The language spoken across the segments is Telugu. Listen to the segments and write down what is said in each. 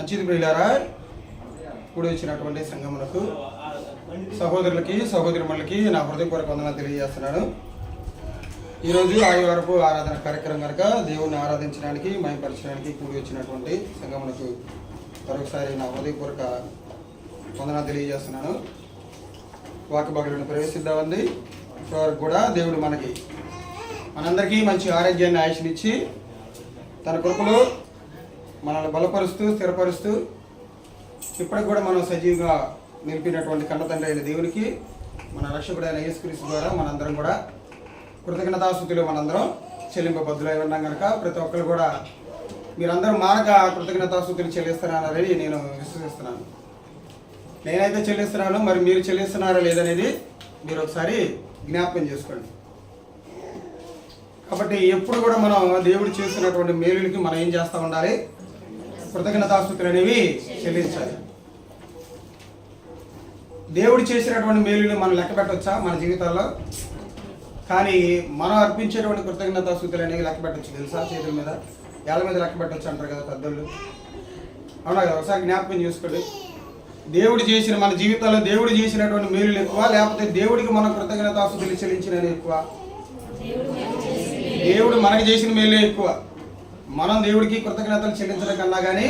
మంచిది ప్రియులారా, కూడి వచ్చినటువంటి సంఘములకు సహోదరులకి సహోదరిమణులకి నా హృదయపూర్వక వందనాలు తెలియజేస్తున్నాను. ఈరోజు ఆదివారపు ఆరాధన కార్యక్రమం కనుక దేవుణ్ణి ఆరాధించడానికి మహిమపరచడానికి కూడి వచ్చినటువంటి సంఘములకు మరొకసారి నా హృదయపూర్వక వందనాలు తెలియజేస్తున్నాను. వాక్య భాగంలో ప్రవేశిద్దామండి. ఇప్పటివరకు కూడా దేవుడు మనందరికీ మంచి ఆరోగ్యాన్ని ఆయుష్నిచ్చి తన కృపలో మనల్ని బలపరుస్తూ స్థిరపరుస్తూ ఇప్పటికి కూడా మనం సజీవంగా నిలిపినటువంటి కన్నతండ్రి అయిన దేవునికి మన రక్షకుడైన యేసుక్రీస్తు ద్వారా మనందరం కూడా కృతజ్ఞతాస్తుతులు మనందరం చెల్లింపబద్దులై ఉన్నాం కనుక ప్రతి ఒక్కరు కూడా మీరందరూ మానక కృతజ్ఞతాస్తుతులు చెల్లిస్తున్నారని నేను విశ్వసిస్తున్నాను. నేనైతే చెల్లిస్తున్నాను, మరి మీరు చెల్లిస్తున్నారా లేదనేది మీరు ఒకసారి జ్ఞాపకం చేసుకోండి. కాబట్టి ఎప్పుడు కూడా మనం దేవుడు చేస్తున్నటువంటి మేలులకి మనం ఏం చేస్తూ ఉండాలి? కృతజ్ఞతాస్తుతులు అనేవి చెల్లించాలి. దేవుడు చేసినటువంటి మేలుని మనం లెక్క పెట్టవచ్చా మన జీవితాల్లో? కానీ మనం అర్పించేటువంటి కృతజ్ఞతాస్తుతులు అనేవి లెక్క పెట్టవచ్చు తెలుసా? చేతుల మీద ఏళ్ళ మీద లెక్క పెట్టవచ్చు అంటారు కదా పెద్దోళ్ళు. అవునా కదా? ఒకసారి జ్ఞాపకం చేసుకోండి. దేవుడు చేసిన మన జీవితాల్లో దేవుడు చేసినటువంటి మేలులు ఎక్కువ, లేకపోతే దేవుడికి మనం కృతజ్ఞతాస్తుతులు చెల్లించినవి ఎక్కువ? దేవుడు మనకి చేసిన మేలే ఎక్కువ. మనం దేవుడికి కృతజ్ఞతలు చెల్లించడం కన్నా కానీ,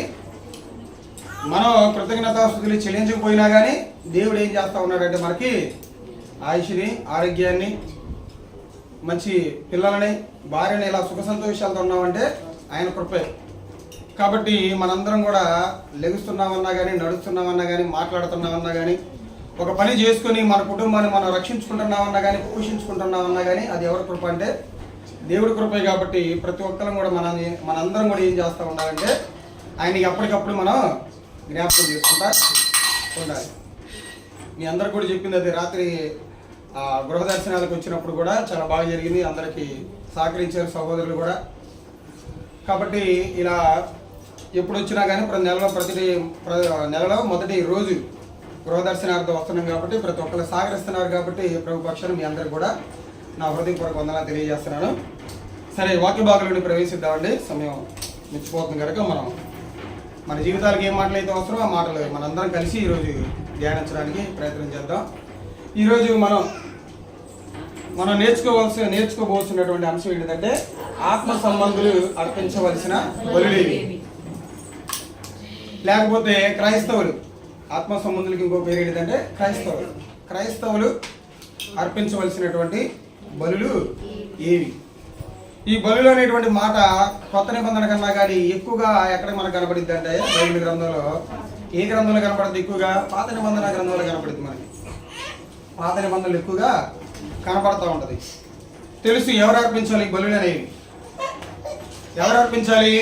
మనం కృతజ్ఞతాస్తుతులు చెల్లించకపోయినా కానీ దేవుడు ఏం చేస్తూ ఉన్నాడంటే మనకి ఆయుష్ని, ఆరోగ్యాన్ని, మంచి పిల్లలని, భార్యని ఇలా సుఖ సంతోషాలతో ఉన్నామంటే ఆయన కృపే. కాబట్టి మనందరం కూడా లెగుస్తున్నామన్నా కానీ, నడుస్తున్నామన్నా కానీ, మాట్లాడుతున్నామన్నా కానీ, ఒక పని చేసుకొని మన కుటుంబాన్ని మనం రక్షించుకుంటున్నామన్నా కానీ, పోషించుకుంటున్నామన్నా కానీ అది ఎవరి కృప అంటే దేవుడి కృపే. కాబట్టి ప్రతి ఒక్కరం కూడా మనందరం కూడా ఏం చేస్తూ ఉండాలంటే ఆయనకి ఎప్పటికప్పుడు మనం జ్ఞాపకం చేసుకుంటా ఉండాలి. మీ అందరికి కూడా చెప్పింది అది. రాత్రి గృహ దర్శనాలకు వచ్చినప్పుడు కూడా చాలా బాగా జరిగింది. అందరికీ సహకరించారు సహోదరులు కూడా. కాబట్టి ఇలా ఎప్పుడు వచ్చినా కానీ ప్రతి నెలలో మొదటి రోజు గృహ దర్శనార్థం వస్తున్నాం కాబట్టి ప్రతి ఒక్కరు సహకరిస్తున్నారు. కాబట్టి ప్రభు పక్షాన్ని మీ అందరికి కూడా నా హృదయపూర్వక వందనాలు తెలియజేస్తున్నాను. సరే, వాక్య భాగంలోని ప్రవేశిద్దామండి. సమయం మించిపోతుంది కనుక మనం మన జీవితాలకు ఏ మాటలు అయితే అవసరమో ఆ మాటలు మనందరం కలిసి ఈరోజు ధ్యానించడానికి ప్రయత్నం చేద్దాం. ఈరోజు మనం నేర్చుకోబోతున్నటువంటి అంశం ఏంటంటే ఆత్మ సంబంధులు అర్పించవలసిన బలులేవి, లేకపోతే క్రైస్తవులు. ఆత్మ సంబంధులకి ఇంకో పేరు ఏంటంటే క్రైస్తవులు అర్పించవలసినటువంటి బలులు ఏవి? ఈ బలులు అనేటువంటి మాట కొత్త నిబంధన కన్నా కానీ ఎక్కువగా ఎక్కడ మనకు కనబడిద్ది అంటే బైబిల్ గ్రంథంలో. ఏ గ్రంథంలో కనబడుతుంది ఎక్కువగా? పాత నిబంధన గ్రంథంలో కనబడుతుంది. మనకి పాత నిబంధనలు ఎక్కువగా కనపడతా ఉంటుంది. తెలుసు ఎవరు అర్పించాలి ఈ బలులు అనేవి? ఎవరు అర్పించాలి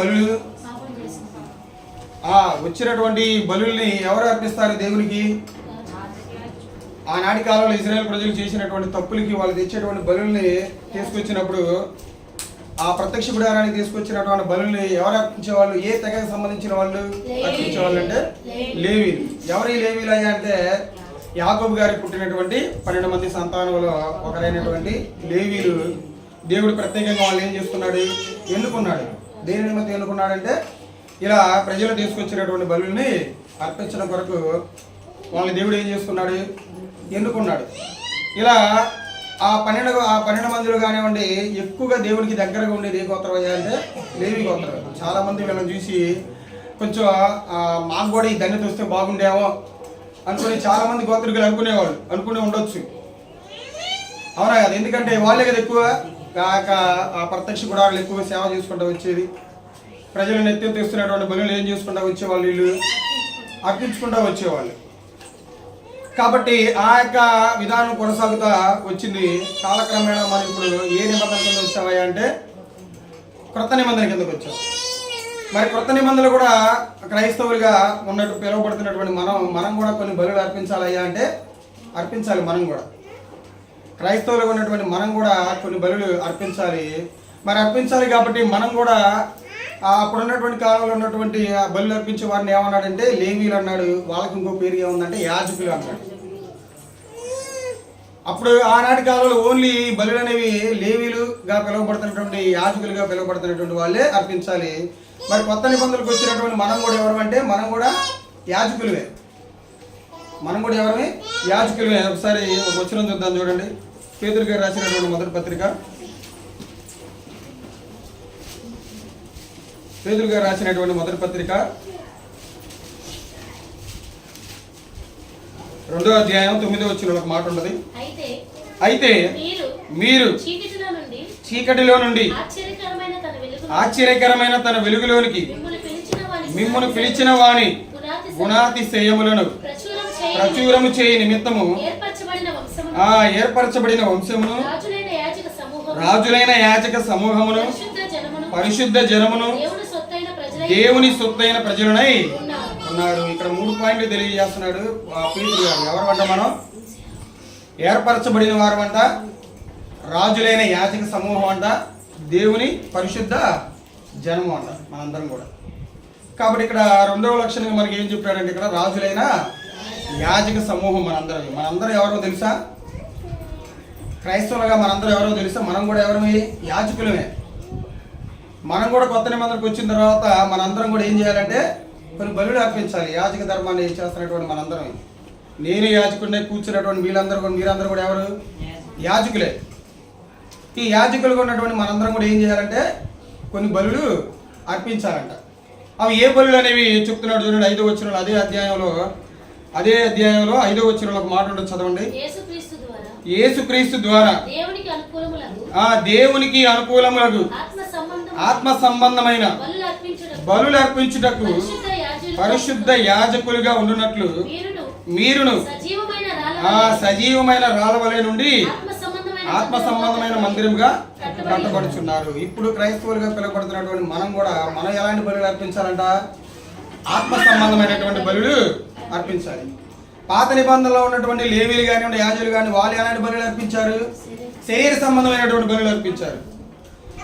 బలులు? వచ్చినటువంటి బలుల్ని ఎవరు అర్పిస్తారు దేవునికి? ఆనాటి కాలంలో ఇజ్రాయెల్ ప్రజలు చేసినటువంటి తప్పులకి వాళ్ళు తెచ్చేటువంటి బలుల్ని తీసుకొచ్చినప్పుడు, ఆ ప్రత్యక్ష గుడారానికి తీసుకొచ్చినటువంటి బలుల్ని ఎవరు అర్పించేవాళ్ళు? ఏ తెగకు సంబంధించిన వాళ్ళు అర్పించేవాళ్ళు అంటే లేవీలు. ఎవరి లేవీలు అయ్యా అంటే యాకోబు గారికి పుట్టినటువంటి 12 మంది సంతానంలో ఒకరైనటువంటి లేవీలు. దేవుడు ప్రత్యేకంగా వాళ్ళు ఏం చేసుకున్నాడు? ఎన్నుకున్నాడు. దేని నిమిత్తం ఎన్నుకున్నాడంటే ఇలా ప్రజలు తీసుకొచ్చినటువంటి బలుల్ని అర్పించడం కొరకు వాళ్ళని దేవుడు ఏం చేసుకున్నాడు? ఎన్నుకున్నాడు. ఇలా ఆ 12 మందిలో కానివ్వండి, ఎక్కువగా దేవుడికి దగ్గరగా ఉండేది ఏ గోత్రం అయ్యా అంటే లేవి గోత్రం. చాలామంది వీళ్ళని చూసి కొంచెం మాకు కూడా ఈ ధన్యత వస్తే బాగుండేమో అనుకుని చాలామంది గోత్రికులు అనుకునే ఉండొచ్చు. అవునా కదా? ఎందుకంటే వాళ్ళే కదా ఎక్కువ ఆ ప్రత్యక్ష గుడారాలు ఎక్కువ సేవ చేసుకుంటూ వచ్చేది. ప్రజలను ఎత్తి తెస్తున్నటువంటి బలులు ఏం చేసుకుంటూ వచ్చేవాళ్ళు? వీళ్ళు అర్పించుకుంటూ వచ్చేవాళ్ళు. కాబట్టి ఆ యొక్క విధానం కొనసాగుతూ వచ్చింది. కాలక్రమేణా మనం ఇప్పుడు ఏ నిబంధన కింద వచ్చామయ్యా అంటే క్రొత్త నిబంధన కిందకు వచ్చాం. మరి క్రొత్త నిబంధనలు కూడా క్రైస్తవులుగా ఉన్నట్టు పిలువబడుతున్నటువంటి మనం కూడా కొన్ని బలులు అర్పించాలయ్యా అంటే అర్పించాలి. మనం కూడా క్రైస్తవులుగా ఉన్నటువంటి మనం కూడా కొన్ని బలులు అర్పించాలి. మరి అర్పించాలి కాబట్టి మనం కూడా అప్పుడున్నటువంటి కాలంలో ఉన్నటువంటి బలులు అర్పించే వారిని ఏమన్నాడంటే లేవీలు అన్నాడు. వాళ్ళకి ఇంకో పేరు ఏముందంటే యాజకులు అన్నాడు. అప్పుడు ఆనాటి కాలంలో ఓన్లీ బలులు అనేవి లేవీలుగా పిలువబడుతున్నటువంటి యాజకులుగా పిలువబడుతున్నటువంటి వాళ్ళే అర్పించాలి. మరి కొత్త నిబంధనలకు వచ్చినటువంటి మనం కూడా ఎవరు అంటే మనం కూడా యాజకులమే. మనం కూడా ఎవరమే యాజకులమే. ఒకసారి ఒక వచనం చూద్దాం చూడండి. పేతురు గారు రాసినటువంటి మొదటి పత్రిక, పేతురు గారు రాసినటువంటి మొదటి పత్రిక 2వ అధ్యాయం 9వ వచనంలో ఒక మాట ఉన్నది. అయితే మీరు చీకటిలో నుండి ఆశ్చర్యకరమైన తన వెలుగులోనికి మిమ్మును పిలిచిన వాని గుణాతిశయములను ప్రచురము చేయ నిమిత్తము ఏర్పరచబడిన వంశమును రాజులైన యాజక సమూహమును పరిశుద్ధ జనమును దేవుని సొత్తైన ప్రజలనై ఉన్నారు. ఇక్కడ 3 పాయింట్లు తెలియజేస్తున్నాడు పేతురు గారు. ఎవరు అంట? మనం ఏర్పరచబడిన వారు అంట, రాజులైన యాజక సమూహం అంట, దేవుని పరిశుద్ధ జనము అంట, మనందరం కూడా. కాబట్టి ఇక్కడ 2వ లక్షణంగా మనకి ఏం చెప్పాడంటే, ఇక్కడ రాజులైన యాజక సమూహం మనందరం ఎవరో తెలుసా? క్రైస్తవులుగా మనందరం ఎవరో తెలుసా? మనం కూడా ఎవరమే? యాజకులమే. మనం కూడా కొత్త నిబంధనకు వచ్చిన తర్వాత మనందరం కూడా ఏం చేయాలంటే కొన్ని బలులు అర్పించాలి. యాజక ధర్మాన్ని చేస్తున్నటువంటి మనందరం, నేను యాజకుడినే కూర్చున్నటువంటి మీరందరూ కూడా ఎవరు? యాజకులే. ఈ యాజకులుగా ఉన్నటువంటి మనందరం కూడా ఏం చేయాలంటే కొన్ని బలులు అర్పించాలంట. అవి ఏ బలులు అనేవి చెప్తున్నాడు చూడండి. 5వ వచనంలో అదే అధ్యాయంలో 5వ వచనంలో ఒక మాట ఉంటుంది, చదవండి. యేసుక్రీస్తు ద్వారా దేవునికి అనుకూలములకు ఆత్మ సంబంధమైన బలులు అర్పించుటకు పరిశుద్ధ యాజకులుగా ఉండునట్లు మీరును సజీవమైన రాళ్ళవలె నుండి ఆత్మ సంబంధమైన మందిరంగా కట్టబడుచున్నారు. ఇప్పుడు క్రైస్తవులుగా పిలువబడుతున్నటువంటి మనం ఎలాంటి బలులు అర్పించాలంట? ఆత్మ సంబంధమైనటువంటి బలులు అర్పించాలి. పాత నిబంధనలో ఉన్నటువంటి లేవీలు కానివ్వండి, యాజకులు కానీ వాళ్ళు ఎలాంటి బలులు అర్పించారు? శరీర సంబంధమైనటువంటి బలులు అర్పించారు.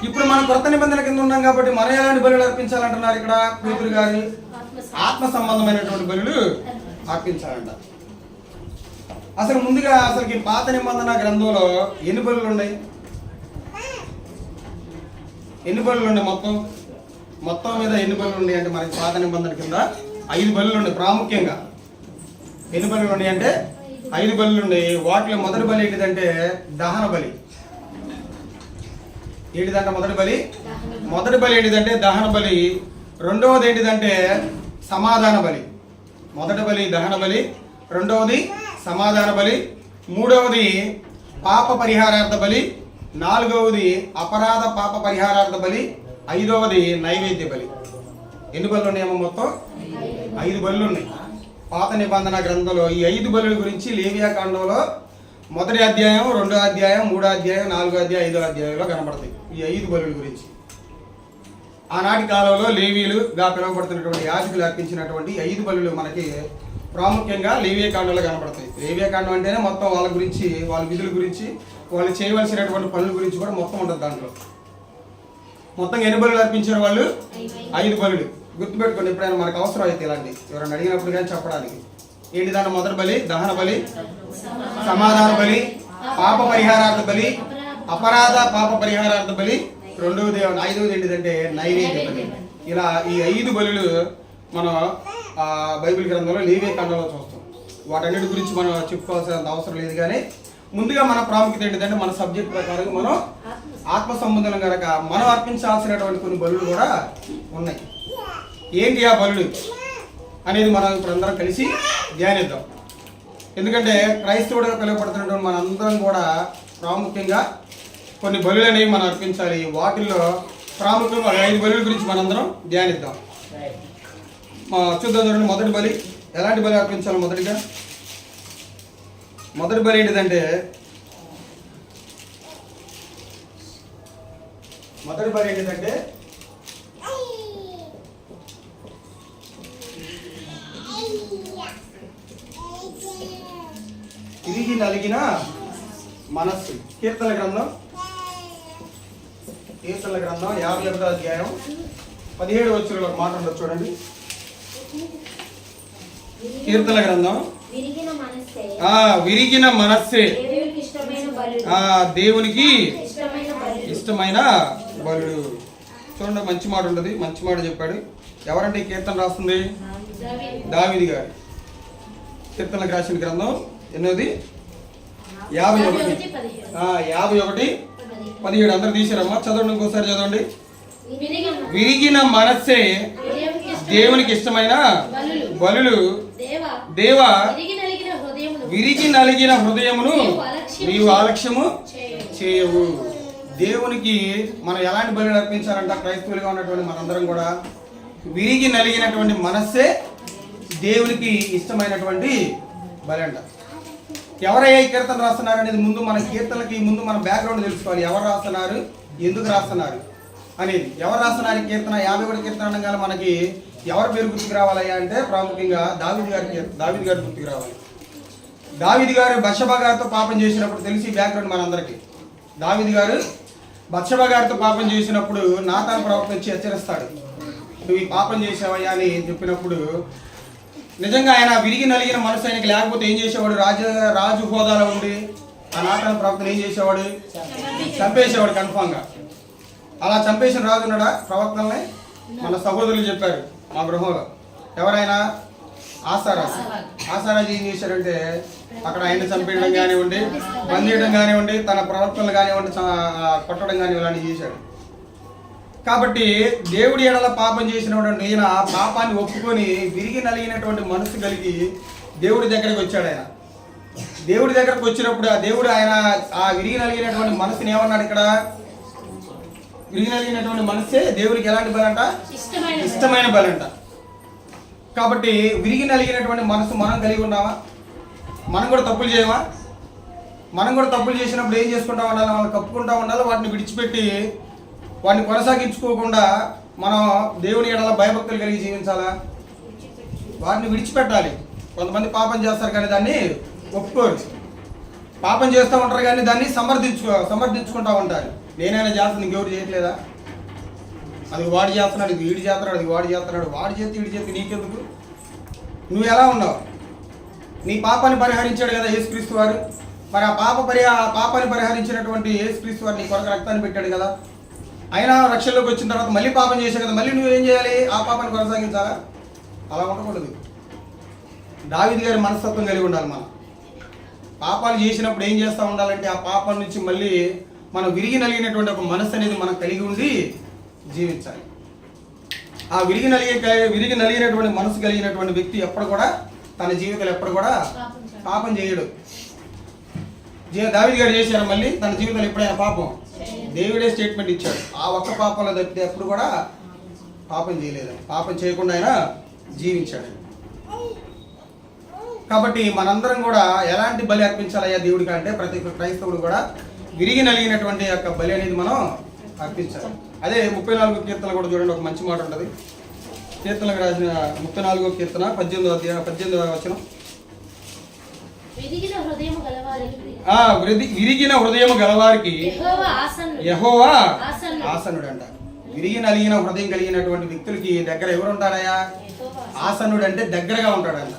ఇప్పుడు మనం కొత్త నిబంధనల కింద ఉన్నాం కాబట్టి మనం ఎలాంటి బలులు అర్పించాలంటున్నారు ఇక్కడ పేతురు గారు? ఆత్మ సంబంధమైనటువంటి బలులు అర్పించాలంట. అసలు ముందుగా అసలుకి పాత నిబంధన గ్రంథంలో ఎన్ని బలులు ఉన్నాయి? మొత్తం మీద ఎన్ని బలులు ఉన్నాయి అంటే మనకి పాత నిబంధన కింద 5 బలులు ఉన్నాయి. ప్రాముఖ్యంగా ఎన్ని బలులు ఉన్నాయి అంటే 5 బలులు ఉన్నాయి. వాటిలో మొదటి బలి ఏంటిదంటే దహన బలి. ఏంటిదంటే మొదటి బలి ఏంటిదంటే దహన బలి. రెండవది ఏంటిదంటే సమాధాన బలి. మొదటి బలి దహన బలి, రెండవది సమాధాన బలి, మూడవది పాప పరిహారార్థ బలి, నాలుగవది అపరాధ పాప పరిహారార్థ బలి, 5వది నైవేద్య బలి. ఎన్ని బలులు ఉన్నాయేమో? మొత్తం 5 బలులు ఉన్నాయి పాత నిబంధన గ్రంథంలో. ఈ 5 బలుల గురించి లేవియా కాండంలో 1వ అధ్యాయం, 2వ అధ్యాయం, 3వ అధ్యాయం, 4వ అధ్యాయం, 5వ అధ్యాయంలో కనబడతాయి ఈ 5 బలుల గురించి. ఆనాటి కాలంలో లేవీలుగా పిలువబడుతున్నటువంటి యాజకులు అర్పించినటువంటి 5 బలులు మనకి ప్రాముఖ్యంగా లేవియా కాండంలో కనబడతాయి. లేవియా కాండం అంటేనే మొత్తం వాళ్ళ గురించి, వాళ్ళ విధుల గురించి, వాళ్ళు చేయవలసినటువంటి పనుల గురించి కూడా మొత్తం ఉంటుంది దాంట్లో. మొత్తం ఎన్ని బలులు అర్పించారు వాళ్ళు? 5 బలులు. గుర్తుపెట్టుకోండి, ఎప్పుడైనా మనకు అవసరం అయితే ఇలాంటి ఎవరైనా అడిగినప్పుడు కానీ చెప్పడానికి. ఏంటి దాంట్లో? మొదటి బలి దహన బలి, సమాధాన బలి, పాప పరిహారార్థ బలి, అపరాధ పాప పరిహారార్థ బలి, 5వది ఏంటిదంటే నైవేద్య బలి. ఇలా ఈ 5 బలులు మనం బైబిల్ గ్రంథంలో లేవియా కాండంలో చూస్తాం. వాటన్నిటి గురించి మనం చెప్పుకోవాల్సినంత అవసరం లేదు. కానీ ముందుగా మన ప్రాముఖ్యత ఏంటిదంటే మన సబ్జెక్ట్ ప్రకారం మనం ఆత్మ సంబంధం కనుక మనం అర్పించాల్సినటువంటి కొన్ని బలులు కూడా ఉన్నాయి. ఏంటి ఆ బలులు అనేది మనం ఇప్పుడు అందరం కలిసి ధ్యానిద్దాం. ఎందుకంటే క్రైస్తవుడిగా పిలువబడుతున్నటువంటి మనందరం కూడా ప్రాముఖ్యంగా కొన్ని బలులు అనేవి మనం అర్పించాలి. వాటిల్లో ప్రాముఖ్యంగా 5 బలుల గురించి మనందరం ధ్యానిద్దాం. చూద్దాం చూడండి. మొదటి బలి ఎలాంటి బలి అర్పించాలి? మొదటి బలి ఏంటిదంటే తిరిగి నలిగిన మనస్సు. కీర్తనల గ్రంథం 51వ అధ్యాయం 17వ వచనంలో ఒక మాట ఉండదు చూడండి. కీర్తనల గ్రంథం విరిగిన మనస్సే దేవునికి ఇష్టమైన బలుడు. చూడండి, మంచి మాట ఉంటుంది, మంచి మాట చెప్పాడు. ఎవరంటే ఈ కీర్తన రాస్తుంది? దావీదు గారు. కీర్తనలకు రాసిన గ్రంథం ఎన్నోది? 51:17. అందరు తీసారమ్మా, చదవండి, ఇంకోసారి చదవండి. విరిగిన మనస్సే దేవునికి ఇష్టమైన బలులు, దేవా విరిగి నలిగిన హృదయమును నీవు అలక్ష్యము చేయవు. దేవునికి మనం ఎలాంటి బలులు అర్పించాలంట? క్రైస్తవులుగా ఉన్నటువంటి మనందరం కూడా విరిగి నలిగినటువంటి మనస్సే దేవునికి ఇష్టమైనటువంటి బలి అంట. ఎవరయ్యా ఈ కీర్తన రాస్తున్నారు అనేది ముందు మన కీర్తనకి ముందు మన బ్యాక్గ్రౌండ్ తెలుసుకోవాలి. ఎవరు రాస్తున్నారు, ఎందుకు రాస్తున్నారు అనేది. ఎవరు రాస్తున్నారు ఈ కీర్తన? 51 కీర్తన అనగానే మనకి ఎవరి పేరు గుర్తుకు రావాలయ్యా అంటే ప్రాముఖ్యంగా దావీదు గారి గుర్తుకు రావాలి. దావీదు గారు బత్షెబ గారితో పాపం చేసినప్పుడు తెలిసి బ్యాక్గ్రౌండ్ మనందరికీ. దావీదు గారు బత్షెబ గారితో పాపం చేసినప్పుడు నాతాను ప్రవక్త వచ్చి హెచ్చరిస్తాడు, నువ్వు ఈ పాపం చేసావయ్యా అని చెప్పినప్పుడు నిజంగా ఆయన విరిగి నలిగిన మనసు ఆయనకి లేకపోతే ఏం చేసేవాడు? రాజు హోదాలో ఉండి ఆ నాతాను ప్రవక్తను ఏం చేసేవాడు? చంపేసేవాడు కన్ఫామ్గా. అలా చంపేసిన రాజు ఉన్నాడా? ప్రవక్తల్ని మన సహోదరులు చెప్పారు మా గృహంలో. ఎవరైనా ఆసారాజు ఏం చేశాడంటే అక్కడ ఆయన చంపేయడం కానివ్వండి, బంధించడం కానివ్వండి, తన ప్రవక్తలు కానివ్వండి కొట్టడం కానివ్వండి ఇలాంటివి చేశాడు. కాబట్టి దేవుడి ఎడల పాపం చేసినటువంటి ఈయన పాపాన్ని ఒప్పుకొని విరిగి నలిగినటువంటి మనసు కలిగి దేవుడి దగ్గరికి వచ్చాడు. ఆయన దేవుడి దగ్గరకు వచ్చినప్పుడు ఆ దేవుడు ఆయన ఆ విరిగి నలిగినటువంటి మనసుని ఏమన్నాడు? ఇక్కడ విరిగి నలిగినటువంటి మనసే దేవుడికి ఎలాంటి బలంట? ఇష్టమైన బలంట. కాబట్టి విరిగి నలిగినటువంటి మనసు మనం కలిగి ఉన్నామా? మనం కూడా తప్పులు చేయమా? మనం కూడా తప్పులు చేసినప్పుడు ఏం చేసుకుంటా ఉండాలి? వాళ్ళని కప్పుకుంటా ఉండాలి. వాటిని విడిచిపెట్టి వాటిని కొనసాగించుకోకుండా మనం దేవుని ఎడల భయభక్తులు కలిగి జీవించాలా? వాటిని విడిచిపెట్టాలి. కొంతమంది పాపం చేస్తారు కానీ దాన్ని ఒప్పుకోరు. పాపం చేస్తూ ఉంటారు కానీ దాన్ని సమర్థించుకుంటూ ఉంటారు. నేనైనా చేస్తాను, ఇంకెవరు చేయట్లేదా? అది వాడు చేస్తున్నాడు, ఇది వీడు చేస్తున్నాడు, అది వాడు చేస్తున్నాడు, వాడు చేతి వీడి చేతి నీకెందుకు? నువ్వు ఎలా ఉన్నావు? నీ పాపాన్ని పరిహరించాడు కదా యేసుక్రీస్తు వారు. మరి ఆ పాపాన్ని పరిహరించినటువంటి యేసుక్రీస్తు వారు నీ కొరకు రక్తాన్ని పెట్టాడు కదా. అయినా రక్షణలోకి వచ్చిన తర్వాత మళ్ళీ పాపం చేశావు కదా, మళ్ళీ నువ్వేం చేయాలి? ఆ పాపాన్ని కొనసాగించాలా? అలా ఉండకూడదు. దావీదు గారి మనస్తత్వం కలిగి ఉండాలి. మనం పాపాలు చేసినప్పుడు ఏం చేస్తూ ఉండాలంటే ఆ పాపం నుంచి మళ్ళీ మనం విరిగి నలిగినటువంటి ఒక మనసు అనేది మనం కలిగి ఉండి జీవించాలి. ఆ విరిగి నలిగినటువంటి మనసు కలిగినటువంటి వ్యక్తి ఎప్పుడు కూడా తన జీవితంలో ఎప్పుడు కూడా పాపం చేయడు. దావీదు గారు చేశారు, మళ్ళీ తన జీవితంలో ఎప్పుడైనా పాపం? దేవుడే స్టేట్మెంట్ ఇచ్చాడు, ఆ ఒక్క పాపంలో తప్పితే ఎప్పుడు కూడా పాపం చేయలేదు. పాపం చేయకుండా ఆయన జీవించాడు. కాబట్టి మనందరం కూడా ఎలాంటి బలి అర్పించాలయ్యా దేవుడికి అంటే ప్రతి క్రైస్తవుడు కూడా విరిగి నలిగినటువంటి యొక్క బలి అనేది మనం అర్పించాలి. అదే 34వ కీర్తన కూడా చూడండి, ఒక మంచి మాట ఉంటుంది. కీర్తనకు రాసిన 34వ కీర్తన 18వ వచనం. విరిగిన హృదయము గలవారికి యెహోవా ఆసనుడంట. విరిగి నలిగిన హృదయం కలిగినటువంటి వ్యక్తులకి దగ్గర ఎవరు ఉంటారయ్యా? ఆసనుడు అంటే దగ్గరగా ఉంటాడంట.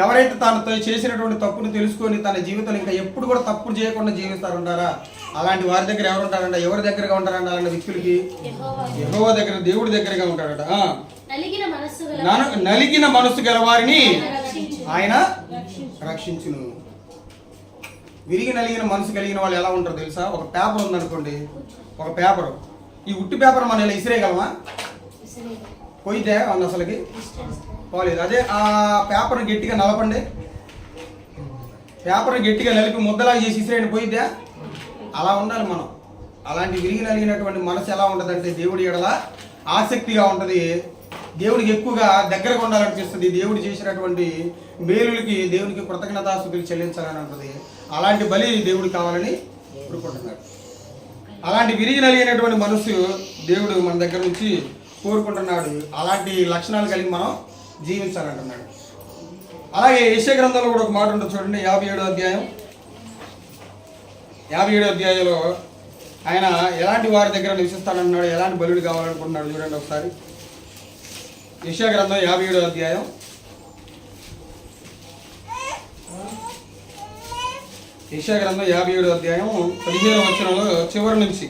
ఎవరైతే తాను చేసినటువంటి తప్పును తెలుసుకొని తన జీవితంలో ఇంకా ఎప్పుడు కూడా తప్పులు చేయకుండా జీవిస్తారంటారా అలాంటి వారి దగ్గర ఎవరు ఉంటారంట? ఎవరి దగ్గరగా ఉంటారంట? అలాంటి వ్యక్తులకి యెహోవా దగ్గర, దేవుడి దగ్గరగా ఉంటాడట. నలిగిన మనస్సు గలవారిని ఆయన రక్షించును. విరిగి నలిగిన మనసు కలిగిన వాళ్ళు ఎలా ఉంటారు తెలుసా? ఒక పేపర్ ఉందనుకోండి, ఒక పేపర్, ఈ ఉట్టి పేపర్ మనం ఇలా ఇసిరేయగలమా? పోయితే అవును అసలుకి పోలేదు. అదే ఆ పేపర్ని గట్టిగా నలపండి, పేపర్ని గట్టిగా నలిపి ముద్దలాగా చేసి ఇసిరేయండి, పోయిద్దా? అలా ఉండాలి మనం. అలాంటి విరిగి నలిగినటువంటి మనసు ఎలా ఉంటుందంటే దేవుడి ఎడల ఆసక్తిగా ఉంటుంది, దేవుడికి ఎక్కువగా దగ్గరగా ఉండాలనిపిస్తుంది, దేవుడు చేసినటువంటి మేలులకి దేవునికి కృతజ్ఞతాస్తుతులు చెల్లించాలని ఉంటుంది. అలాంటి బలి దేవుడు కావాలని కోరుకుంటున్నాడు. అలాంటి విరిగి నలిగినటువంటి మనసు దేవుడు మన దగ్గర నుంచి కోరుకుంటున్నాడు. అలాంటి లక్షణాలు కలిగి మనం జీవించాలంటున్నాడు. అలాగే యెషయా గ్రంథంలో కూడా ఒక మాట ఉంటుంది చూడండి, 57వ అధ్యాయంలో ఆయన ఎలాంటి వారి దగ్గర నివసిస్తానంటున్నాడు, ఎలాంటి బలుడు కావాలనుకుంటున్నాడు చూడండి ఒకసారి. యెషయా గ్రంథం 57వ అధ్యాయం యెషయా గ్రంథం 57వ అధ్యాయం 15వ వచనంలో చివరి నుంచి,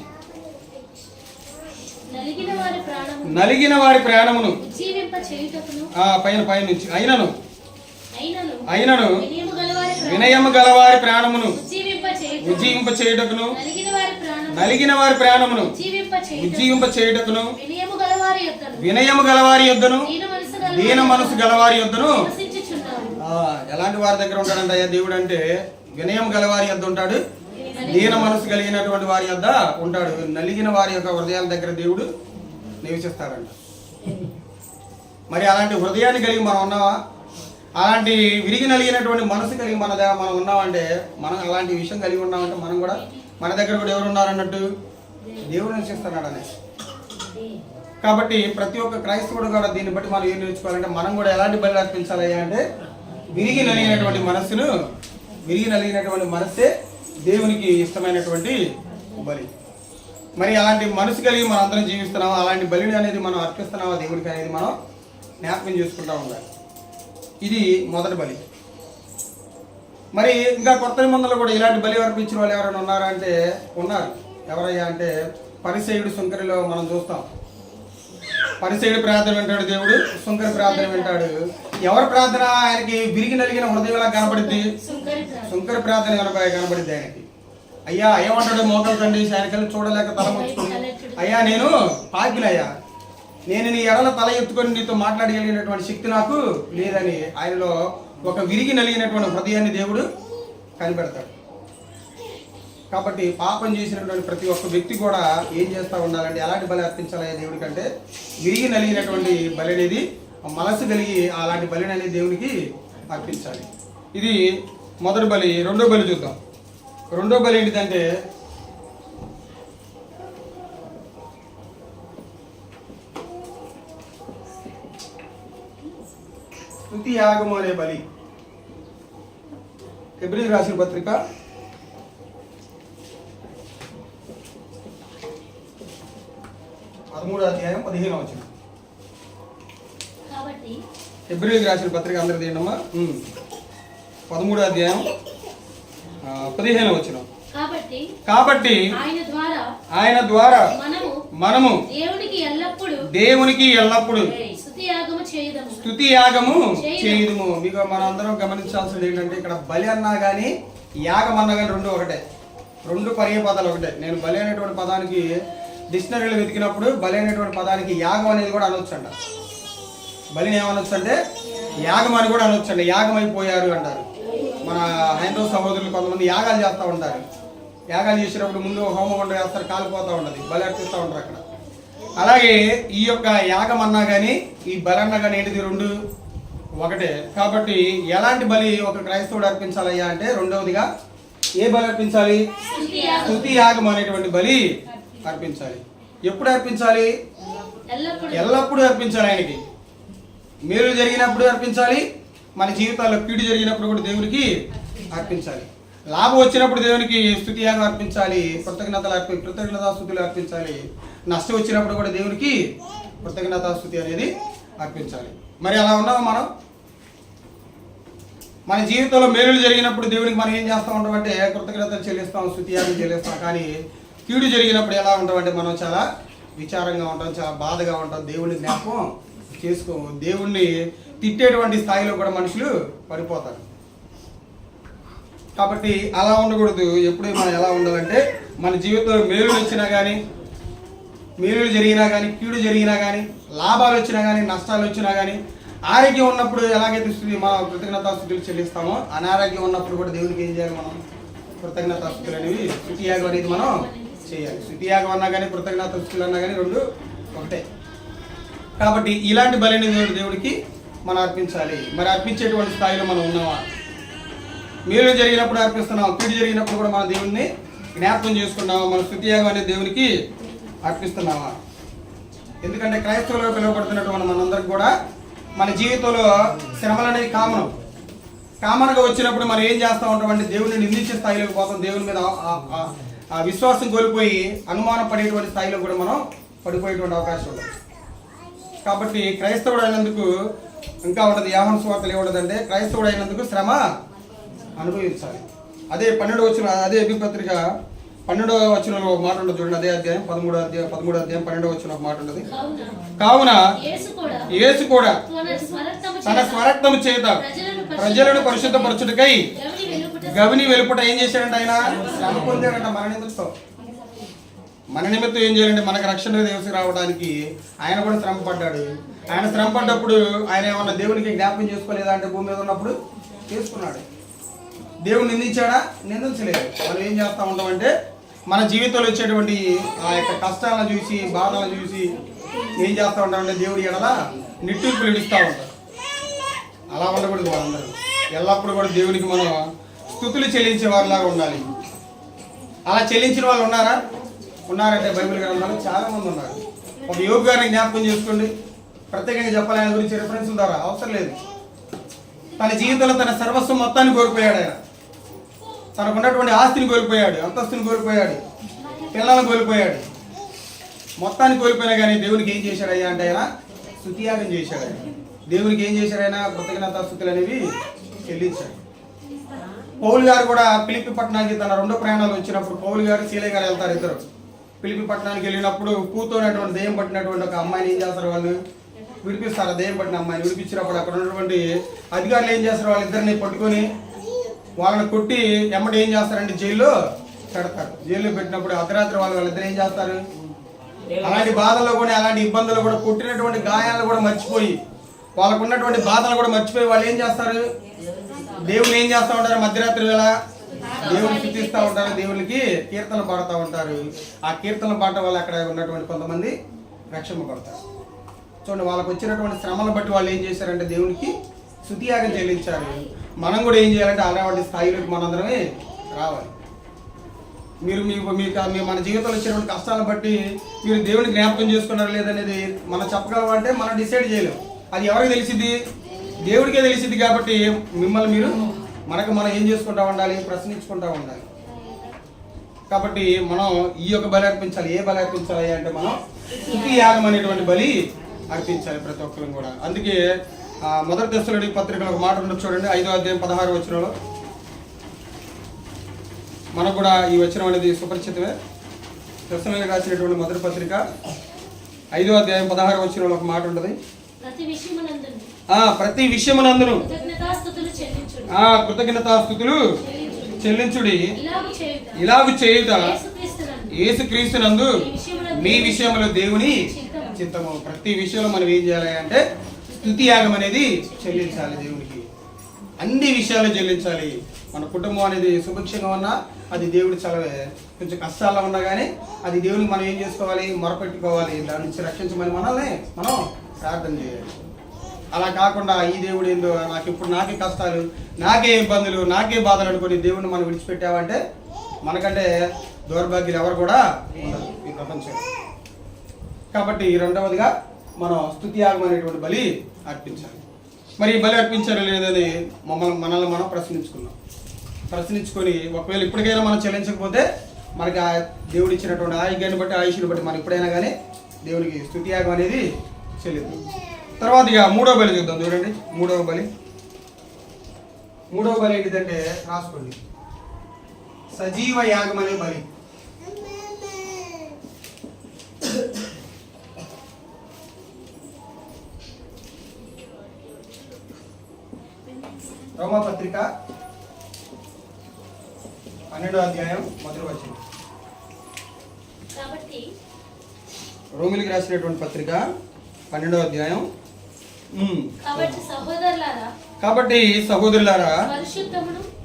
నలిగిన వారి ప్రాణమును పైన నుంచి అయినను వినయము గలవారి ప్రాణమును ఉజ్జీవింప చేయుటకును, నలిగిన వారి ప్రాణమును ఉజ్జీవింప చేయుటకును, వినయము గలవారి యొద్దను దీన మనసు గలవారి యొద్దను. ఎలాంటి వారి దగ్గర ఉంటాడంట అయ్యా దేవుడు అంటే? వినయం గలవారి యొద్ద ఉంటాడు, దీన మనసు కలిగినటువంటి వారి యొద్ద ఉంటాడు. నలిగిన వారి యొక్క హృదయాల దగ్గర దేవుడు నివసిస్తాడంట. మరి అలాంటి హృదయాన్ని కలిగి మనం ఉన్నావా? అలాంటి విరిగి నలిగినటువంటి మనసు కలిగి మనం ఉన్నామంటే, మనం అలాంటి విషయం కలిగి ఉన్నామంటే మనం కూడా, మన దగ్గర కూడా ఎవరు ఉన్నారన్నట్టు? దేవుడు నివసిస్తున్నాడు అనే. కాబట్టి ప్రతి ఒక్క క్రైస్తవుడు కూడా దీన్ని బట్టి మనం ఏం నేర్చుకోవాలంటే, మనం కూడా ఎలాంటి బలి అర్పించాలి అంటే, విరిగి నలిగినటువంటి మనస్సే దేవునికి ఇష్టమైనటువంటి బలి. మరి అలాంటి మనసు కలిగి మనం అందరం జీవిస్తున్నామా? అలాంటి బలిని అనేది మనం అర్పిస్తున్నామా దేవుడికి అనేది మనం జ్ఞాపకం చేసుకుంటూ ఉండాలి. ఇది మొదటి బలి. మరి ఇంకా కొత్త నిబంధనలు కూడా ఇలాంటి బలి అర్పించిన వాళ్ళు ఎవరైనా ఉన్నారా అంటే ఉన్నారు. ఎవరయ్యా అంటే, పరిసయ్యుడు సుంకరిలో మనం చూస్తాం. పరిసయ్యుడు ప్రార్థన వింటాడు దేవుడు, సుంకరి ప్రార్థన వింటాడు. ఎవరి ప్రార్థన ఆయనకి విరిగి నలిగిన హృదయంలా కనబడిద్ది? సుంకరి ప్రార్థన కనబడిద్ది ఆయనకి. అయ్యా ఏమంటాడు? మోకాలు కండేసి ఆయనకెళ్ళి చూడలేక తల ముచ్చుకుని, అయ్యా నేను పాపినయ్యా, నేను నీ ఎడల తల ఎత్తుకొని నీతో మాట్లాడగలిగినటువంటి శక్తి నాకు లేదని ఆయనలో ఒక విరిగి నలిగినటువంటి హృదయాన్ని దేవుడు కనిపెడతాడు. కాబట్టి పాపం చేసినటువంటి ప్రతి ఒక్క వ్యక్తి కూడా ఏం చేస్తూ ఉండాలంటే, ఎలాంటి బలి అర్పించాలయ్యా దేవుడి కంటే, విరిగి నలిగినటువంటి బలి అనేది, మనసు కలిగి అలాంటి బలిని అనేది దేవునికి అర్పించాలి. ఇది మొదటి బలి. రెండో బలి చూద్దాం. రెండో బలి ఏంటిదంటే, స్తుతి యాగము అనే బలి. హెబ్రీయులకు రాసిన పత్రిక 13వ అధ్యాయం 15వ వచనం. హెబ్రీయులకు రాసిన పత్రిక అందరూ తీయండమ్మా. 13వ అధ్యాయం 15వ వచనం. కాబట్టి ఆయన ద్వారా మనము దేవునికి ఎల్లప్పుడు స్తుతి యాగము చేయుదుము. మీకు మనందరం గమనించాల్సింది ఏంటంటే, ఇక్కడ బలి అన్నా కానీ యాగం అన్నా కానీ రెండు ఒకటే, రెండు పర్యాయపదాలు ఒకటే. నేను బలి అనేటువంటి పదానికి డిక్షనరీలో వెతికినప్పుడు బలి అనేటువంటి పదానికి యాగం అనేది కూడా అనొచ్చంట. బలిని ఏమనొచ్చు అంటే యాగం అని కూడా అనొచ్చండి. యాగం అయిపోయారు అంటారు. మన హైందవ సహోదరులు కొంతమంది యాగాలు చేస్తూ ఉంటారు. యాగాలు చేసినప్పుడు ముందు హోమగుండ వేస్తారు, కాలిపోతూ ఉంటుంది, బలి అర్పిస్తూ ఉంటారు అక్కడ. అలాగే ఈ యొక్క యాగం అన్నా కానీ ఈ బలి అన్నా కానీ ఏంటిది? రెండు ఒకటే. కాబట్టి ఎలాంటి బలి ఒక క్రైస్తవుడు అర్పించాలయ్యా అంటే, రెండవదిగా ఏ బలి అర్పించాలి? స్తుతి యాగం అనేటువంటి బలి అర్పించాలి. ఎప్పుడు అర్పించాలి? ఎల్లప్పుడూ అర్పించాలి. ఆయనకి మేలు జరిగినప్పుడు అర్పించాలి, మన జీవితాల్లో కీడు జరిగినప్పుడు కూడా దేవునికి అర్పించాలి. లాభం వచ్చినప్పుడు దేవునికి స్తుతి యాగం అర్పించాలి, కృతజ్ఞతాస్తుతులు అర్పించాలి. నష్టం వచ్చినప్పుడు కూడా దేవునికి కృతజ్ఞతాస్తుతి అనేది అర్పించాలి. మరి అలా ఉన్నామా మనం? మన జీవితంలో మేలులు జరిగినప్పుడు దేవునికి మనం ఏం చేస్తూ ఉంటామంటే కృతజ్ఞతలు చెల్లిస్తాం, స్తుతి యాగం చెల్లిస్తాం. కానీ కీడు జరిగినప్పుడు ఎలా ఉంటామంటే మనం చాలా విచారంగా ఉంటాం, చాలా బాధగా ఉంటాం, దేవుని జ్ఞాపకం చేసుకోము. దేవుణ్ణి తిట్టేటువంటి స్థాయిలో కూడా మనుషులు పడిపోతారు. కాబట్టి అలా ఉండకూడదు. ఎప్పుడు మనం ఎలా ఉండాలంటే, మన జీవితంలో మేలులు వచ్చినా కానీ, మేలులు జరిగినా కానీ, కీడు జరిగినా కానీ, లాభాలు వచ్చినా కానీ, నష్టాలు వచ్చినా కానీ, ఆరోగ్యం ఉన్నప్పుడు ఎలాగైతే మన కృతజ్ఞతాస్తుతులు చెల్లిస్తామో, అనారోగ్యం ఉన్నప్పుడు కూడా దేవునికి ఏం చేయాలి? మనం కృతజ్ఞతాస్తుతులు అనేవి, స్తుతి యాగం అనేది మనం చేయాలి. స్తుతి యాగం అన్నా కానీ కృతజ్ఞతాస్తుతులు అన్నా కానీ రెండు ఒకటే. కాబట్టి ఇలాంటి బలిని దేవుడికి మనం అర్పించాలి. మరి అర్పించేటువంటి స్థాయిలో మనం ఉన్నామా? మేలు జరిగినప్పుడు అర్పిస్తున్నాం, కీడు జరిగినప్పుడు కూడా మన దేవుడిని జ్ఞాపకం చేసుకున్నామా? మన స్తుతి యాగం అనేది దేవునికి అర్పిస్తున్నామా? ఎందుకంటే క్రైస్తవులుగా పిలువబడుతున్నటువంటి మనందరికి కూడా మన జీవితంలో శ్రమలు అనేవి కామన్గా వచ్చినప్పుడు మనం ఏం చేస్తూ ఉంటామంటే దేవుడిని నిందించే స్థాయిలోకి పోతాం. దేవుని మీద ఆ విశ్వాసం కోల్పోయి అనుమానం పడేటువంటి స్థాయిలో కూడా మనం పడిపోయేటువంటి అవకాశం ఉంది. కాబట్టి క్రైస్తవుడు అయినందుకు ఇంకా ఉంటుంది. యోహాను సువార్తలో ఏముంటుందంటే, క్రైస్తవుడు అయినందుకు శ్రమ అనుభవించాలి. అదే 12వ వచనం, అదే ఎఫెసీ పత్రిక 12వ వచనంలో ఒక మాట ఉంటుంది చూడండి. అదే అధ్యాయం 13వ అధ్యాయం 12వ వచనం ఒక మాట ఉంటుంది. కావున యేసు కూడా తన స్వరక్తము చేత ప్రజలను పరిశుద్ధపరచుటకై గవిని వెలుపుట ఏం చేశాడంటే ఆయన శ్రమ పొందాడంట మన నిమిత్తం ఏం చేయాలంటే మనకు రక్షణ దేవసి రావడానికి ఆయన కూడా శ్రమ పడ్డాడు. ఆయన శ్రమ పడ్డప్పుడు ఆయన ఏమన్నా దేవునికి జ్ఞాపకం చేసుకోలేదా అంటే భూమి మీద ఉన్నప్పుడు చేసుకున్నాడు. దేవుడు నిందించాడా? నిందించలేదు. మనం ఏం చేస్తూ ఉంటామంటే మన జీవితంలో వచ్చేటువంటి ఆ యొక్క కష్టాలను చూసి బాధలను చూసి ఏం చేస్తూ ఉంటామంటే దేవుడి ఎడల నిట్టూర్పులు ఇడుస్తూ ఉంటారు. అలా ఉండకూడదు. వాళ్ళందరూ ఎల్లప్పుడూ కూడా దేవునికి మనం స్తుతులు చెల్లించే వారిలాగా ఉండాలి. అలా చెల్లించిన వాళ్ళు ఉన్నారంటే బైబిల్ గ్రంథాలు చాలా మంది ఉన్నారు. ఒక యోగి గారిని జ్ఞాపకం చేసుకోండి. ప్రత్యేకంగా చెప్పాలి ఆయన గురించి రిఫరెన్స్ ద్వారా అవసరం లేదు. తన జీవితంలో తన సర్వస్వం మొత్తాన్ని కోల్పోయాడు. ఆయన తనకు ఉన్నటువంటి ఆస్తిని కోల్పోయాడు, అంతస్తుని కోల్పోయాడు, పిల్లలను కోల్పోయాడు, మొత్తాన్ని కోల్పోయినా కానీ దేవునికి ఏం చేశాడయ్యా అంటే ఆయన స్తుతియాగం చేశాడు. ఆయన దేవునికి ఏం చేశాడు? ఆయన కృతజ్ఞతా స్తుతులు అనేవి చెల్లించాడు. పౌలు గారు కూడా ఫిలిప్పి పట్టణానికి తన 2వ ప్రయాణాలు వచ్చినప్పుడు పౌలు గారు సీలయ్య గారు వెళ్తారు. ఇద్దరు ఫిలిప్పి పట్టణానికి వెళ్ళినప్పుడు కూతున్నటువంటి దెయ్యం పట్టినటువంటి ఒక అమ్మాయిని ఏం చేస్తారు? వాళ్ళు విడిపిస్తారు. దెయ్యం పట్టిన అమ్మాయిని విడిపించినప్పుడు అక్కడ ఉన్నటువంటి అధికారులు ఏం చేస్తారు? వాళ్ళిద్దరిని పట్టుకొని వాళ్ళని కొట్టి ఎమ్మటి ఏం చేస్తారంటే జైల్లో పెడతారు. జైల్లో పెట్టినప్పుడు అర్ధరాత్రి వాళ్ళిద్దరు ఏం చేస్తారు? అలాంటి బాధల్లో కూడా అలాంటి ఇబ్బందులు కూడా కొట్టినటువంటి గాయాలను కూడా మర్చిపోయి వాళ్ళకు ఉన్నటువంటి బాధలు కూడా మర్చిపోయి వాళ్ళు ఏం చేస్తారు? దేవుని ఏం చేస్తూ ఉంటారు? మధ్యరాత్రి వేళ దేవుని స్తుతిస్తూ ఉంటారు, దేవునికి కీర్తనలు పాడుతూ ఉంటారు. ఆ కీర్తనలు పాడటం వల్ల అక్కడ ఉన్నటువంటి కొంతమంది రక్షింపబడతారు. చూడండి, వాళ్ళకు వచ్చినటువంటి శ్రమలను బట్టి వాళ్ళు ఏం చేశారంటే దేవునికి స్తుతియాగం చెల్లించారు. మనం కూడా ఏం చేయాలంటే అలాంటి స్థాయిలోకి మనందరమే రావాలి. మీరు మన జీవితంలో వచ్చినటువంటి కష్టాలను బట్టి మీరు దేవుని జ్ఞాపకం చేసుకున్నారు లేదనేది మనం చెప్పగలం అంటే మనం డిసైడ్ చేయలేం. అది ఎవరికి తెలిసింది? దేవుడికే తెలిసింది. కాబట్టి మిమ్మల్ని మనం ఏం చేసుకుంటా ఉండాలి? ప్రశ్నించుకుంటా ఉండాలి. కాబట్టి మనం ఈ యొక్క బలి అర్పించాలి. ఏ బలి అర్పించాలి అంటే మనం స్తుతి యాగం అనేటువంటి బలి అర్పించాలి ప్రతి ఒక్కరు కూడా. అందుకే మొదటి దశలోని పత్రికలో ఒక మాట ఉండదు చూడండి. 5వ అధ్యాయం 16వ వచనంలో మనకు కూడా ఈ వచనం అనేది సుపరిచితమే. దశలోని రాసినటువంటి మొదటి పత్రిక 5వ అధ్యాయం 16వ వచనంలో ఒక మాట ఉంటుంది. ప్రతి విషయమునందును కృతజ్ఞతాస్తుతులు చెల్లించుడి. ఇలాగు చేయుట యేసుక్రీస్తునందు మీ విషయంలో దేవుని చిత్తము. ప్రతి విషయంలో మనం ఏం చేయాలి అంటే స్తుతి యాగం అనేది చెల్లించాలి దేవునికి. అన్ని విషయాలు చెల్లించాలి. మన కుటుంబం అనేది సుభిక్షంగా ఉన్నా అది దేవుడి చలవే. కొంచెం కష్టాల్లో ఉన్నా కానీ అది దేవునికి మనం ఏం చేసుకోవాలి? మొరపెట్టుకోవాలి. దాని నుంచి రక్షించమని మనల్ని మనం ప్రార్థన చేయాలి. అలా కాకుండా ఈ దేవుడు ఏందో నాకే కష్టాలు, నాకే ఇబ్బందులు, నాకే బాధలు అనుకుని దేవుడిని మనం విడిచిపెట్టామంటే మనకంటే దౌర్భాగ్యులు ఎవరు కూడా ఉండరు ఈ ప్రపంచం. కాబట్టి రెండవదిగా మనం స్తుతి యాగం అనేటువంటి బలి అర్పించాలి. మరి ఈ బలి అర్పించాలి లేదని మనల్ని మనం ప్రశ్నించుకొని ఒకవేళ ఇప్పటికైనా మనం చెల్లించకపోతే మనకి ఆ దేవుడు ఇచ్చినటువంటి ఆయుష్యాన్ని బట్టి ఆయుష్ని బట్టి మనం ఎప్పుడైనా కానీ దేవునికి స్తుతి యాగం అనేది చెల్లిద్దాం. తర్వాత ఇక 3వ బలి చూద్దాం. చూడండి, 3వ బలి ఏంటిదంటే రాసుకోండి, సజీవ యాగం అనే బలి. రోమాపత్రిక 12వ అధ్యాయం 1వ వచనం. రోమిలికి రాసినటువంటి పత్రిక 12వ అధ్యాయం. కాబట్టి సహోదరులారా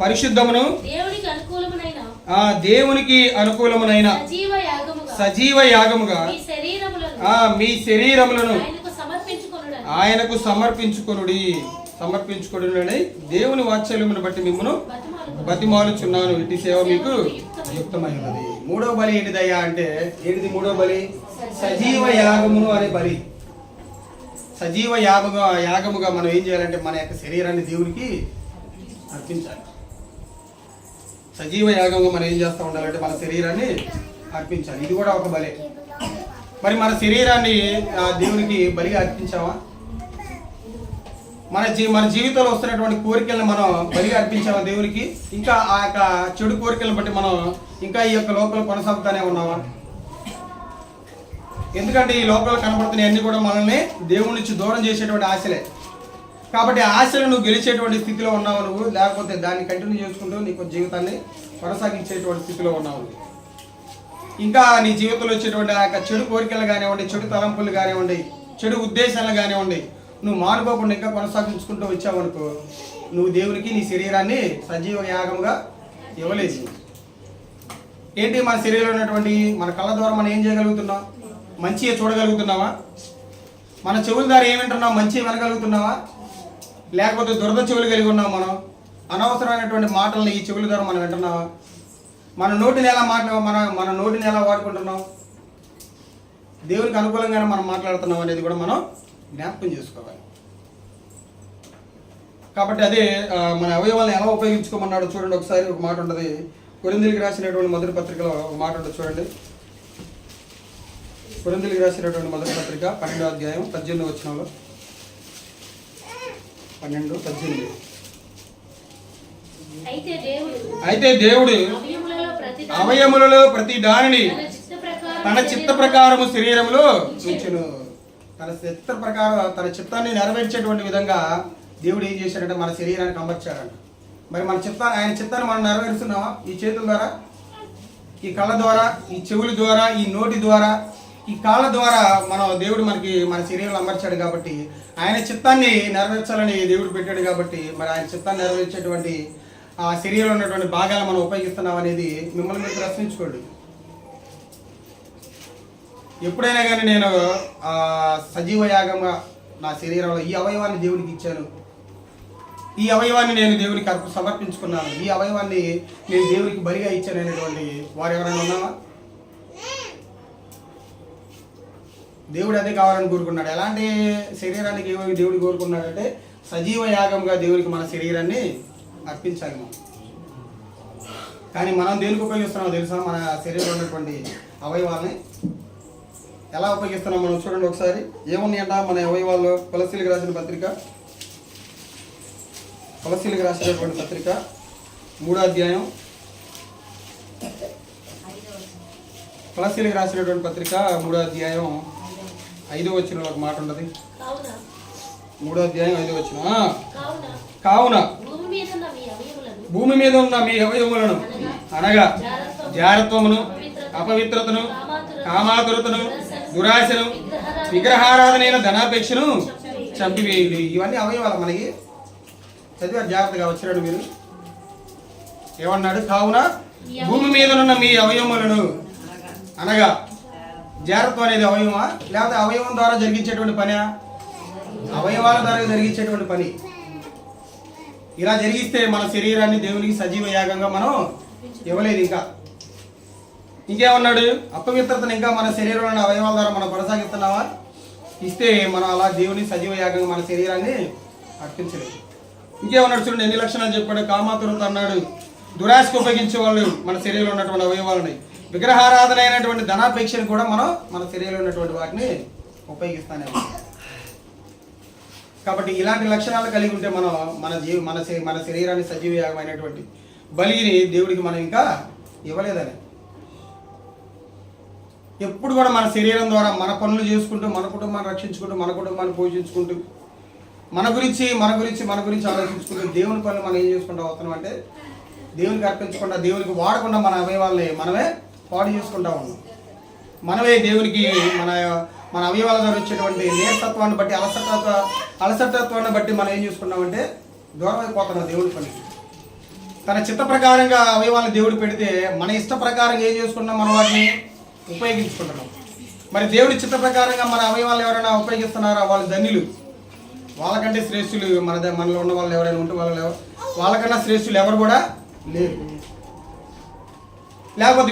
పరిశుద్ధమును దేవునికి అనుకూలమునైన సజీవ యాగముగా మీ శరీరములను ఆయనకు సమర్పించుకొనుడని దేవుని వాత్సల్యమును బట్టి మిమ్మల్ని బతిమాలుచున్నాను. ఇటు సేవ మీకు యుక్తమైనది. 3వ బలి ఏంటిదయ్యా అంటే ఏంటిది? 3వ బలి సజీవ యాగమును అనే బలి. సజీవ యాగముగా మనం ఏం చేయాలంటే మన యొక్క శరీరాన్ని దేవునికి అర్పించాలి. సజీవ యాగంగా మనం ఏం చేస్తూ ఉండాలంటే మన శరీరాన్ని అర్పించాలి. ఇది కూడా ఒక బలే. మరి మన శరీరాన్ని దేవునికి బలిగా అర్పించామా? మన జీవితంలో వస్తున్నటువంటి కోరికలను మనం బలిగా అర్పించామా దేవునికి? ఇంకా ఆ యొక్క చెడు కోరికలను బట్టి మనం ఇంకా ఈ యొక్క లోపల కొనసాగుతానే ఉన్నామా? ఎందుకంటే ఈ లోపల కనబడుతున్న అన్ని కూడా మనల్ని దేవుడి నుంచి దూరం చేసేటువంటి ఆశలే. కాబట్టి ఆ ఆశలు నువ్వు గెలిచేటువంటి స్థితిలో ఉన్నావు నువ్వు, లేకపోతే దాన్ని కంటిన్యూ చేసుకుంటూ నీకు జీవితాన్ని కొనసాగించేటువంటి స్థితిలో ఉన్నావు. ఇంకా నీ జీవితంలో వచ్చేటువంటి ఆ యొక్క చెడు కోరికలు కానివ్వండి, చెడు తలంపులు కానివ్వండి, చెడు ఉద్దేశాలు కానివ్వండి, నువ్వు మానుకోకుండా ఇంకా కొనసాగించుకుంటూ వచ్చావనుకో, నువ్వు దేవునికి నీ శరీరాన్ని సజీవ యాగంగా ఇవ్వలేదు. ఏంటి మన శరీరంలో ఉన్నటువంటి మన కళ్ళ ద్వారా మనం ఏం చేయగలుగుతున్నాం? మంచిగా చూడగలుగుతున్నావా? మన చెవుల ద్వారా ఏం వింటున్నావు? మంచిగా వినగలుగుతున్నావా? లేకపోతే దురద చెవులు కలిగి ఉన్నాం మనం? అనవసరమైనటువంటి మాటలను ఈ చెవుల ద్వారా మనం వింటున్నావా? మన నోటిని ఎలా మన నోటిని ఎలా వాడుకుంటున్నాం? దేవునికి అనుకూలంగానే మనం మాట్లాడుతున్నాం అనేది కూడా మనం జ్ఞాపకం చేసుకోవాలి. కాబట్టి అదే మన అవయవాలను ఎలా ఉపయోగించుకోమన్నాడో చూడండి. ఒకసారి ఒక మాట ఉంటుంది, కొరింథీయులకు రాసినటువంటి మొదటి పత్రికలో ఒక మాట ఉంటుంది చూడండి. కొరింథీయులకు రాసినటువంటి మొదటి పత్రిక 12వ అధ్యాయం 18వ వచనంలో, 12:18. అయితే దేవుడు అవయములలో ప్రతి దానిని తన చిత్త ప్రకారము శరీరములో ఉంచెను. తన చిత్త ప్రకారం తన చిత్తాన్ని నెరవేర్చేటువంటి విధంగా దేవుడు ఏం చేశాడంటే మన శరీరానికి అమర్చాడంట. మరి ఆయన చిత్తాన్ని మనం నెరవేరుస్తున్నామా? ఈ చేతుల ద్వారా, ఈ కళ్ళ ద్వారా, ఈ చెవుల ద్వారా, ఈ నోటి ద్వారా, ఈ కాళ్ళ ద్వారా దేవుడు మన శరీరంలో అమర్చాడు. కాబట్టి ఆయన చిత్తాన్ని నెరవేర్చాలని దేవుడు పెట్టాడు. కాబట్టి మరి ఆయన చిత్తాన్ని నెరవేర్చేటువంటి ఆ శరీరంలో ఉన్నటువంటి భాగాలు మనం ఉపయోగిస్తున్నాం అనేది మిమ్మల్ని మీరు ప్రశ్నించుకోండి. ఎప్పుడైనా కానీ నేను సజీవ యాగంగా నా శరీరంలో ఈ అవయవాన్ని దేవుడికి ఇచ్చాను, ఈ అవయవాన్ని నేను దేవునికి సమర్పించుకున్నాను, ఈ అవయవాన్ని నేను దేవునికి బలిగా ఇచ్చాను అనేటువంటి వారు ఎవరైనా ఉన్నావా? దేవుడు అదే కావాలని కోరుకున్నాడు. ఎలాంటి శరీరానికి దేవుడు కోరుకున్నాడంటే సజీవ యాగంగా దేవునికి మన శరీరాన్ని అర్పించాలి మనం. కానీ మనం దేనికి ఉపయోగిస్తున్నామో తెలుసా? మన శరీరంలో ఉన్నటువంటి అవయవాల్ని ఎలా ఉపయోగిస్తున్నాం మనం చూడండి ఒకసారి. ఏమున్నాయంట మన అవయవాల్లో? కొలస్సీలకు రాసినటువంటి పత్రిక 3వ అధ్యాయం, కొలస్సీలకు రాసినటువంటి పత్రిక 3వ అధ్యాయం 5వ వచనంలో ఒక మాట ఉన్నది. 3వ అధ్యాయం 5వ వచనం. కావున భూమి మీద ఉన్న మీ అవయవములను అనగా జారత్వమును, అపవిత్రతను, కామాతురతను, దురాశను, విగ్రహారాధనైన ధనాపేక్షను చంపివేయుడి. ఇవన్నీ అవయవాలు మనకి. చదివారు జాగ్రత్తగా వచ్చినాడు మీరు. ఏమన్నాడు? కావున భూమి మీద ఉన్న మీ అవయవములను అనగా జారత్వం అనేది అవయవమా? లేకపోతే అవయవం ద్వారా జరిగించేటువంటి పని? అవయవాల ద్వారా జరిగించేటువంటి పని. ఇలా జరిగిస్తే మన శరీరాన్ని దేవునికి సజీవ యాగంగా మనం ఇవ్వలేదు. ఇంకేమన్నాడు? అపవిత్రతను ఇంకా మన శరీరంలో అవయవాల ద్వారా మనం కొనసాగిస్తున్నావా? ఇస్తే మనం అలా దేవుని సజీవ యాగంగా మన శరీరాన్ని అర్పించలేదు. ఇంకేమన్నాడు చూడండి, ఎన్ని లక్షణాలు చెప్పాడు. కామాతురత అన్నాడు, దురాశకు ఉపయోగించే వాళ్ళు మన శరీరంలో ఉన్నటువంటి అవయవాలని, విగ్రహారాధన అయినటువంటి ధనాపేక్షను కూడా మనం మన శరీరంలో ఉన్నటువంటి వాటిని ఉపయోగిస్తానే ఉన్నాం. కాబట్టి ఇలాంటి లక్షణాలు కలిగి ఉంటే మనం మన శరీరాన్ని సజీవ యాగమైనటువంటి బలిని దేవుడికి మనం ఇంకా ఇవ్వలేదని. ఎప్పుడు కూడా మన శరీరం ద్వారా మన పనులు చేసుకుంటూ, మన కుటుంబాన్ని రక్షించుకుంటూ, మన కుటుంబాన్ని పోషించుకుంటూ, మన గురించి ఆలోచించుకుంటూ దేవుని పనులు మనం ఏం చేసుకుంటూ వస్తున్నాం అంటే దేవునికి అర్పించకుండా, దేవునికి వాడకుండా మన అవయవాల్ని మనమే పాడు చేసుకుంటా ఉన్నాం. మనమే దేవునికి మన అవయవాల ద్వారా వచ్చేటువంటి నీరసత్వాన్ని బట్టి, అలసత్వాన్ని బట్టి మనం ఏం చేసుకున్నామంటే దూరం అయిపోతున్నాం దేవుడి పనికి. తన చిత్త ప్రకారంగా అవయవాలను దేవుడు పెడితే మన ఇష్ట ప్రకారంగా ఏం చేసుకున్నాం? మనం వాటిని ఉపయోగించుకుంటున్నాం. మరి దేవుడి చిత్త ప్రకారంగా మన అవయవాలు ఎవరైనా ఉపయోగిస్తున్నారా? వాళ్ళు ధన్యులు. వాళ్ళకంటే శ్రేష్ఠులు మనలో ఉన్న వాళ్ళు ఎవరైనా ఉంటే వాళ్ళకన్నా శ్రేష్ఠులు ఎవరు కూడా లేరు. లేకపోతే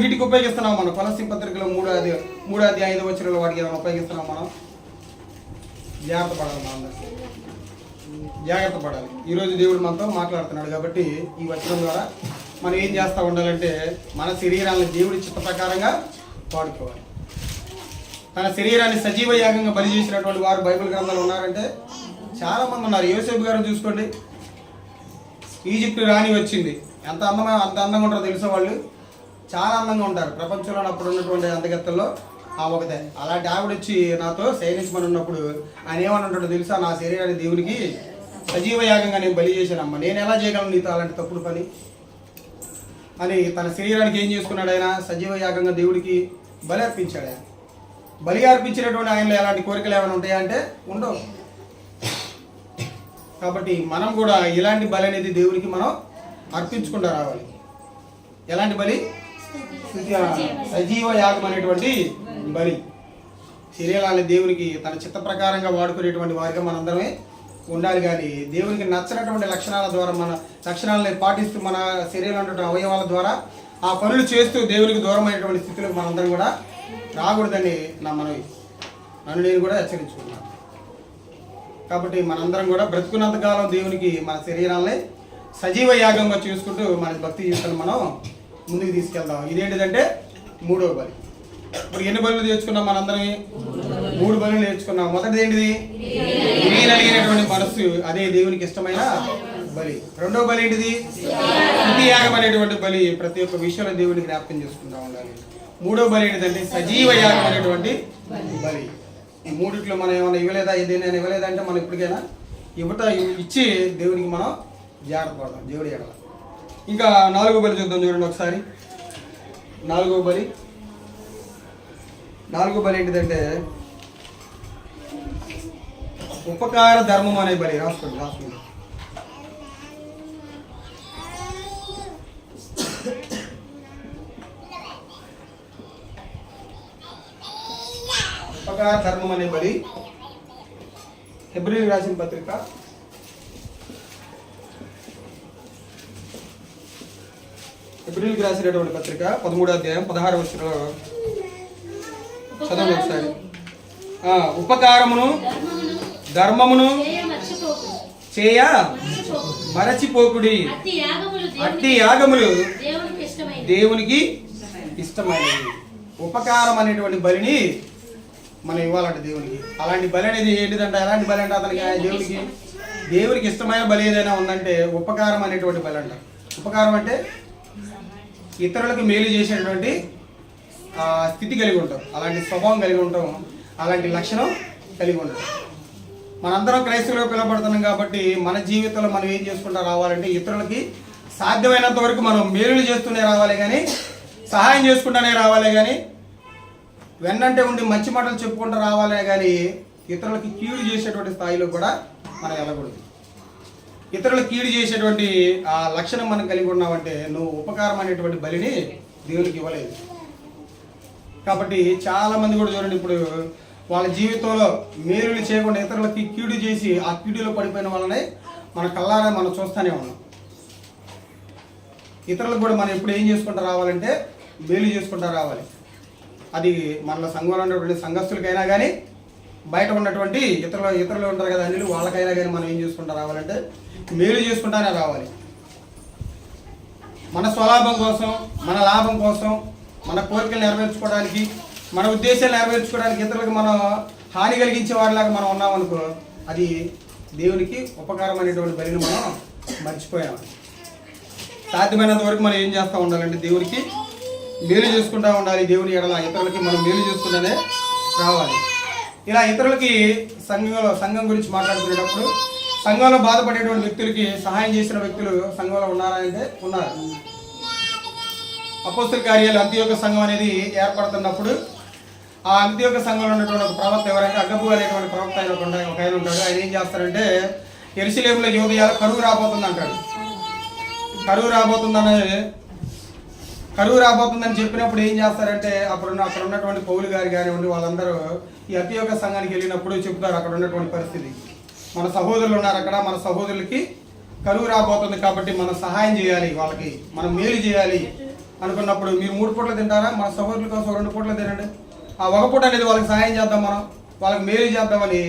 వీటికి ఉపయోగిస్తున్నాం మనం. కొలస్సీ పత్రికలో 3వ అధ్యాయం 5వ వచనంలో వాటికి ఏమైనా ఉపయోగిస్తున్నాం మనం? జాగ్రత్త పడాలి. జాగ్రత్త పడాలి. ఈరోజు దేవుడు మనతో మాట్లాడుతున్నాడు కాబట్టి ఈ వచనం ద్వారా మనం ఏం చేస్తూ ఉండాలంటే మన శరీరాన్ని దేవుడి చిత్త ప్రకారంగా వాడుకోవాలి. తన శరీరాన్ని సజీవ యాగంగా బలి చేసినటువంటి వారు బైబిల్ గ్రంథాలు ఉన్నారంటే చాలా మంది ఉన్నారు. యోసేపు గారిని చూసుకోండి, ఈజిప్ట్ రాణి వచ్చింది. అంత అందంగా ఉంటారో తెలుసా వాళ్ళు? చాలా అందంగా ఉంటారు. ప్రపంచంలో అప్పుడు ఉన్నటువంటి అందగత్తల్లో ఆ ఒకటే. అలాంటి ఆవిడ వచ్చి నాతో శయనించమని ఉన్నప్పుడు ఆయన ఏమని ఉంటాడో తెలుసా? నా శరీరాన్ని దేవునికి సజీవ యాగంగా నేను బలి చేశానమ్మా, నేను ఎలా చేయగలను నీతో అలాంటి తప్పుడు పని అని తన శరీరానికి ఏం చేసుకున్నాడు? ఆయన సజీవ యాగంగా దేవుడికి బలి అర్పించాడు. ఆయన బలి అర్పించినటువంటి ఆయనలో ఎలాంటి కోరికలు ఏమైనా ఉంటాయా అంటే ఉండవు. కాబట్టి మనం కూడా ఇలాంటి బలి అనేది దేవుడికి మనం అర్పించుకుంటూ రావాలి. ఎలాంటి బలి? సజీవ యాగం అనేటువంటి బలి. శరీరాన్ని దేవునికి తన చిత్త ప్రకారంగా వాడుకునేటువంటి వారిగా మనందరమే ఉండాలి. కానీ దేవునికి నచ్చినటువంటి లక్షణాల ద్వారా మన లక్షణాలని పాటిస్తూ మన శరీరంలో ఉన్నటువంటి అవయవాల ద్వారా ఆ పనులు చేస్తూ దేవునికి దూరమైనటువంటి స్థితిలో మనందరం కూడా రాకూడదని నా మనవి. నన్ను నేను కూడా హెచ్చరించుకున్నాను. కాబట్టి మనందరం కూడా బ్రతుకున్నంతకాలం దేవునికి మన శరీరాలని సజీవ యాగంగా చేసుకుంటూ మన భక్తి జీవితాన్ని మనం ముందుకు తీసుకెళ్దాం. ఇదేంటిదంటే 3వ బలి. ఇప్పుడు ఎన్ని బలులు నేర్చుకున్నాం? మనందరం 3 బలులు నేర్చుకున్నాం. మొదటిది ఏంటిది? విరిగినటువంటి మనస్సు, అదే దేవునికి ఇష్టమైన బలి. 2వ బలి ఏంటిది? స్తుతి యాగం అనేటువంటి బలి. ప్రతి ఒక్క విషయంలో దేవునికి జ్ఞాపకం చేసుకుంటా ఉండాలి. 3వ బలి ఏంటిదంటే సజీవ యాగం అనేటువంటి బలి. ఈ మూడిట్లో మనం ఏమైనా ఇవ్వలేదా, ఏదైనా ఇవ్వలేదా అంటే మనం ఇప్పటికైనా ఇచ్చి దేవునికి మనం జాగ్రత్త పడదాం దేవుడి ఎడల. ఇంకా 4వ బలి చూద్దాం. చూడండి ఒకసారి. 4వ బలి. 4వ బలి ఏంటిదంటే ఉపకార ధర్మం అనే బలి. రాసుకోండి. ఉపకార ధర్మం అనే బలి. హెబ్రీయులకు రాసిన పత్రిక 13వ అధ్యాయం 16వ వచనంలో చదవండి ఒకసారి. ఉపకారమును ధర్మమును చేయ మరచిపోకుడి, అట్టి యాగములు దేవునికి ఇష్టమైనవి. ఉపకారం అనేటువంటి బలిని మనం ఇవ్వాలంటే దేవునికి. అలాంటి బలి అనేది ఏంటిదంటే, ఎలాంటి బలి అంటే అతనికి దేవునికి ఇష్టమైన బలి ఏదైనా ఉందంటే ఉపకారం అనేటువంటి బలి అంట. ఉపకారం అంటే ఇతరులకు మేలు చేసేటువంటి స్థితి కలిగి ఉంటాం, అలాంటి స్వభావం కలిగి ఉంటాం, అలాంటి లక్షణం కలిగి ఉంటాం. మనందరం క్రైస్తవులుగా పిలువబడుతున్నాం కాబట్టి మన జీవితంలో మనం ఏం చేసుకుంటూ రావాలంటే ఇతరులకి సాధ్యమైనంత వరకు మనం మేలులు చేస్తూనే రావాలి, కానీ సహాయం చేసుకుంటూనే రావాలి, కానీ వెన్నంటే ఉండి మంచి మాటలు చెప్పుకుంటూ రావాలే, కానీ ఇతరులకి కీడు చేసేటువంటి స్థాయిలో కూడా మనం వెళ్ళకూడదు. ఇతరులకు కీడు చేసేటువంటి ఆ లక్షణం మనం కలిగి ఉన్నామంటే నువ్వు ఉపకారం అనేటువంటి బలిని దేవునికి ఇవ్వలేదు. కాబట్టి చాలామంది కూడా చూడండి, ఇప్పుడు వాళ్ళ జీవితంలో మేలులు చేయకుండా ఇతరులకి కీడు చేసి ఆ కీడులో పడిపోయిన వాళ్ళనే మన కళ్ళారా మనం చూస్తూనే ఉన్నాం. ఇతరులకు కూడా మనం ఎప్పుడు ఏం చేసుకుంటూ రావాలంటే మేలు చేసుకుంటూ రావాలి. అది మనలో సంఘంలో ఉన్నటువంటి సంఘస్థులకైనా కానీ బయట ఉన్నటువంటి ఇతరులు ఉంటారు కదా అనిలు, వాళ్ళకైనా కానీ మనం ఏం చేసుకుంటూ రావాలంటే మేలు చేసుకుంటానే రావాలి. మన స్వలాభం కోసం, మన లాభం కోసం, మన కోరికలు నెరవేర్చుకోవడానికి, మన ఉద్దేశాలు నెరవేర్చుకోవడానికి ఇతరులకు మనం హాని కలిగించే వారిలాగా మనం ఉన్నామనుకో, అది దేవునికి ఉపకారం అనేటువంటి బలిని మనం మర్చిపోయాము. సాధ్యమైనంత వరకు మనం ఏం చేస్తూ ఉండాలంటే దేవునికి మేలు చేసుకుంటూ ఉండాలి. దేవుని ఎడల ఇతరులకి మనం మేలు చేసుకుంటూనే రావాలి. ఇలా ఇతరులకి సంఘం గురించి మాట్లాడుకునేటప్పుడు సంఘంలో బాధపడేటువంటి వ్యక్తులకి సహాయం చేసిన వ్యక్తులు సంఘంలో ఉన్నారా అంటే ఉన్నారు. అపోస్తల కార్యాలు అంత్యోక సంఘం అనేది ఏర్పడుతున్నప్పుడు ఆ అంత్యోక సంఘంలో ఉన్నటువంటి ఒక ప్రవక్త ఎవరైతే అగబు అనేటువంటి ప్రవక్త ఆయన ఒక ఆయన ఉంటాడు. ఆయన ఏం చేస్తారంటే యెరూషలేములో యోదయ కరువు రాబోతుంది అంటాడు. కరువు రాబోతుందని చెప్పినప్పుడు ఏం చేస్తారంటే అక్కడ ఉన్నటువంటి పౌలు గారు కానివ్వండి వాళ్ళందరూ ఈ అంత్యోక సంఘానికి వెళ్ళినప్పుడు చెప్తారు అక్కడ ఉన్నటువంటి పరిస్థితి. మన సహోదరులు ఉన్నారు అక్కడ, మన సహోదరులకి కరువు రాబోతుంది కాబట్టి మనం సహాయం చేయాలి, వాళ్ళకి మనం మేలు చేయాలి అనుకున్నప్పుడు మీరు 3 పూటలు తింటారా, మన సహోదరుల కోసం 2 పూటలు తినండి. ఆ ఒక పూట అనేది వాళ్ళకి సహాయం చేద్దాం, మనం వాళ్ళకి మేలు చేద్దామని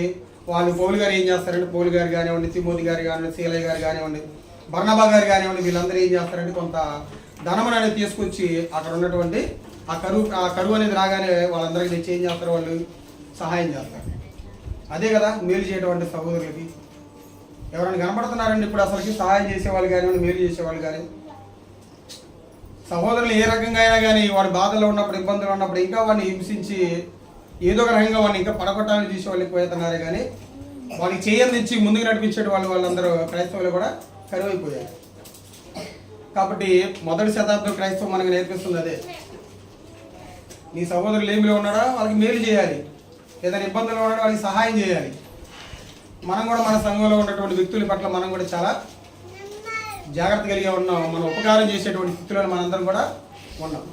వాళ్ళు పౌలు గారు ఏం చేస్తారంటే పౌలు గారు కానివ్వండి, తిమోతి గారు కానివ్వండి, సీలయ్య గారు కానివ్వండి, బర్నబా గారు కానివ్వండి, వీళ్ళందరూ ఏం చేస్తారంటే కొంత ధనమును అనేది తీసుకొచ్చి అక్కడ ఉన్నటువంటి ఆ కరువు అనేది రాగానే వాళ్ళందరికీ తెచ్చి ఏం చేస్తారు, వాళ్ళు సహాయం చేస్తారు. అదే కదా మేలు చేయడం అంటే సహోదరులకి. ఎవరైనా కనపడుతున్నారండి ఇప్పుడు అసలుకి సహాయం చేసేవాళ్ళు కానీ మేలు చేసేవాళ్ళు కానీ? సహోదరులు ఏ రకంగా అయినా కానీ వాడి బాధలో ఉన్నప్పుడు ఇబ్బందులు ఉన్నప్పుడు ఇంకా వాడిని హింసించి ఏదో ఒక రకంగా వాడిని ఇంకా పడగొట్టాలని చూసే వాళ్ళు ఎక్కువైతున్నారే కానీ వాడికి చేయందించి ముందుకు నడిపించే వాళ్ళందరూ క్రైస్తవులు కూడా కరువైపోయారు. కాబట్టి మొదటి శతాబ్దం క్రైస్తవం మనకు నేర్పిస్తుంది అదే. నీ సహోదరులు ఏమిలో ఉన్నాడో వాళ్ళకి మేలు చేయాలి, ఏదైనా ఇబ్బందులు ఉన్నాడో వాళ్ళకి సహాయం చేయాలి. మనం కూడా మన సంఘంలో ఉన్నటువంటి వ్యక్తుల పట్ల మనం కూడా చాలా జాగ్రత్త కలిగి ఉన్నాం. మనం ఉపకారం చేసేటువంటి స్థితిలో మనందరం కూడా ఉన్నాం.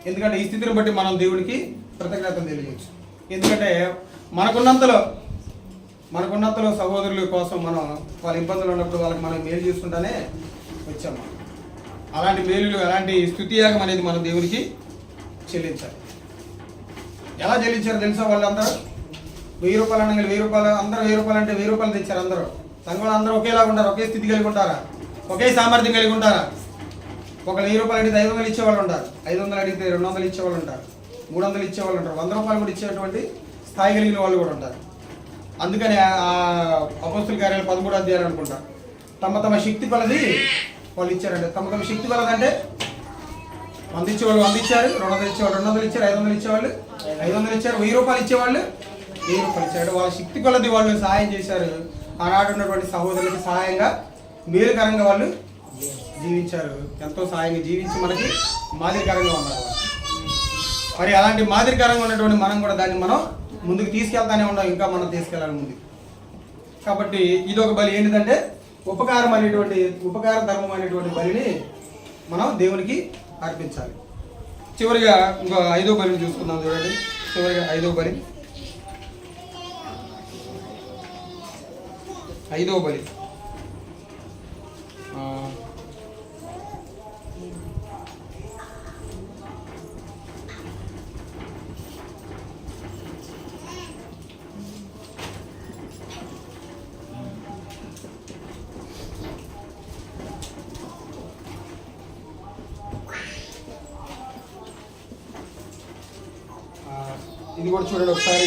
ఎందుకంటే ఈ స్థితిని బట్టి మనం దేవునికి కృతజ్ఞతలు తెలియజేయచ్చు. ఎందుకంటే మనకున్నంతలో సహోదరుల కోసం మనం వాళ్ళ ఇబ్బందులు ఉన్నప్పుడు వాళ్ళకి మనం మేలు చేసుకుంటానే వచ్చాము. అలాంటి మేలులు, అలాంటి స్తుతియాగం అనేది మనం దేవునికి చెల్లించాలి. ఎలా చెల్లించారో తెలుసా? వాళ్ళందరూ 1000 రూపాయలు అనగా 1000 రూపాయలు, అందరూ 1000 రూపాయలు అంటే 1000 రూపాయలు తెచ్చారు. అందరూ సంఘంలో అందరూ ఒకేలాగా ఉంటారు, ఒకే స్థితి కలిగి ఉంటారా? ఒకే సామర్థ్యం కలిగి ఉంటారా? ఒకళ్ళు 1000 రూపాయలు అడిగితే 500 ఇచ్చేవాళ్ళు ఉంటారు, 500 అడిగితే 200 ఇచ్చేవాళ్ళు ఉంటారు, 300 ఇచ్చేవాళ్ళు ఉంటారు, 100 రూపాయలు కూడా ఇచ్చేటువంటి స్థాయి కలిగిన వాళ్ళు కూడా ఉంటారు. అందుకని అపోస్తుల కార్యాలు 13వ అధ్యాయం అనుకుంటా, తమ తమ శక్తి కొలది వాళ్ళు ఇచ్చారంటే. తమ శక్తి కొలది అంటే 100 ఇచ్చేవాళ్ళు 100 ఇచ్చారు, 200 ఇచ్చేవాళ్ళు 200 ఇచ్చారు, 500 ఇచ్చేవాళ్ళు 500 ఇచ్చారు, 1000 రూపాయలు ఇచ్చేవాళ్ళు 1000 రూపాయలు ఇచ్చారు. వాళ్ళ శక్తి కొలది వాళ్ళు సహాయం చేశారు. ఆనాడు ఉన్నటువంటి సహోదరులకు సహాయంగా మేలుకరంగా వాళ్ళు జీవించారు. ఎంతో సహాయంగా జీవించి మనకి మాదిరికరంగా ఉన్నారు. మరి అలాంటి మాదిరికరంగా ఉన్నటువంటి మనం కూడా దాన్ని మనం ముందుకు తీసుకెళ్తానే ఉన్నాం, ఇంకా మనం తీసుకెళ్ళాలి ముందుకు. కాబట్టి ఇది ఒక బలి. ఏంటిదంటే ఉపకార ధర్మం అనేటువంటి బలిని మనం దేవునికి అర్పించాలి. చివరిగా ఇంకో 5వ బలిని చూసుకుందాం. చూడండి, చివరిగా 5వ బలి. 5వ బలి ఇది కూడా చూడండి ఒకసారి.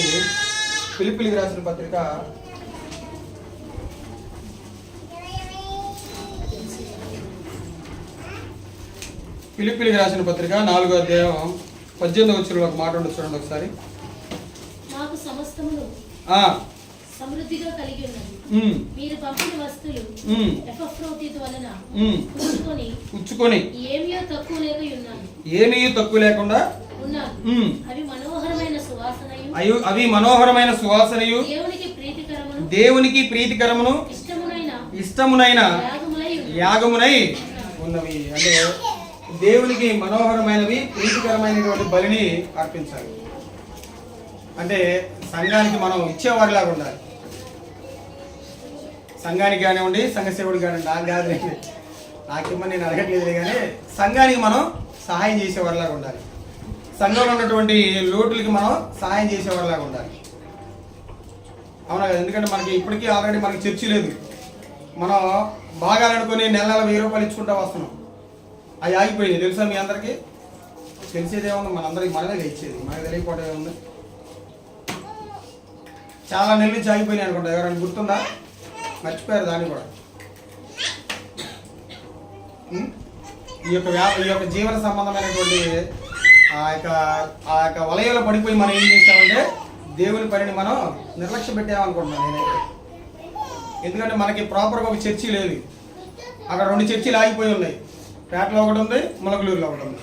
ఫిలిప్పీయులకు రాసిన పత్రిక 4వ అధ్యాయం 18వ వచనంలో ఒక మాట ఉండదు, చూడండి ఒకసారి. నాకు సమస్తమును సమృద్ధిగా కలిగి ఉన్నది. మీరు పంపిన వస్తువులు ఎపఫ్రోదితు వలన పుచ్చుకొని ఏమీ తక్కువ లేకుండా ఉన్నాను. అవి మనోహరమైన సువాసనయు దేవునికి ప్రీతికరమును ఇష్టమునైన యాగమునై ఉన్నవి. అంటే దేవునికి మనోహరమైనవి, ప్రీతికరమైనటువంటి బలిని అర్పించాలి. అంటే సంఘానికి మనం ఇచ్చేవారిలాగా ఉండాలి. సంఘానికి కానివ్వండి, సంఘ సేవుడికి కానివ్వండి, నాకు కాదు, నాకేమో నేను అడగట్లేదు, కానీ సంఘానికి మనం సహాయం చేసేవారిలాగా ఉండాలి. సంఘంలో ఉన్నటువంటి లోటులకి మనం సహాయం చేసేవారిలాగా ఉండాలి. అవునా కదా? ఎందుకంటే మనకి ఇప్పటికీ ఆల్రెడీ మనకి చర్చి లేదు. మనం బాగాలనుకుని నెల 1000 రూపాయలు ఇచ్చుకుంటూ వస్తున్నాం. అవి ఆగిపోయింది. తెలుసా మీ అందరికీ? తెలిసేది ఏముంది? మనందరికి మనమే ఇచ్చేది, మనకి తెలియకపోవడం ఏముంది? చాలా నెలల నుంచి ఆగిపోయినాయి అనుకుంటా. ఎవరైనా గుర్తుందా? మర్చిపోయారు దాన్ని కూడా. ఈ యొక్క జీవన సంబంధమైనటువంటి ఆ యొక్క వలయంలో పడిపోయి మనం ఏం చేస్తామంటే దేవుని పనిని మనం నిర్లక్ష్య పెట్టామనుకుంటున్నాను నేనైతే. ఎందుకంటే మనకి ప్రాపర్గా ఒక చర్చి లేదు. అక్కడ 2 చర్చిలు ఆగిపోయి ఉన్నాయి. పేటలో ఒకటి ఉంది, ములగలూరులో ఒకటి ఉంది.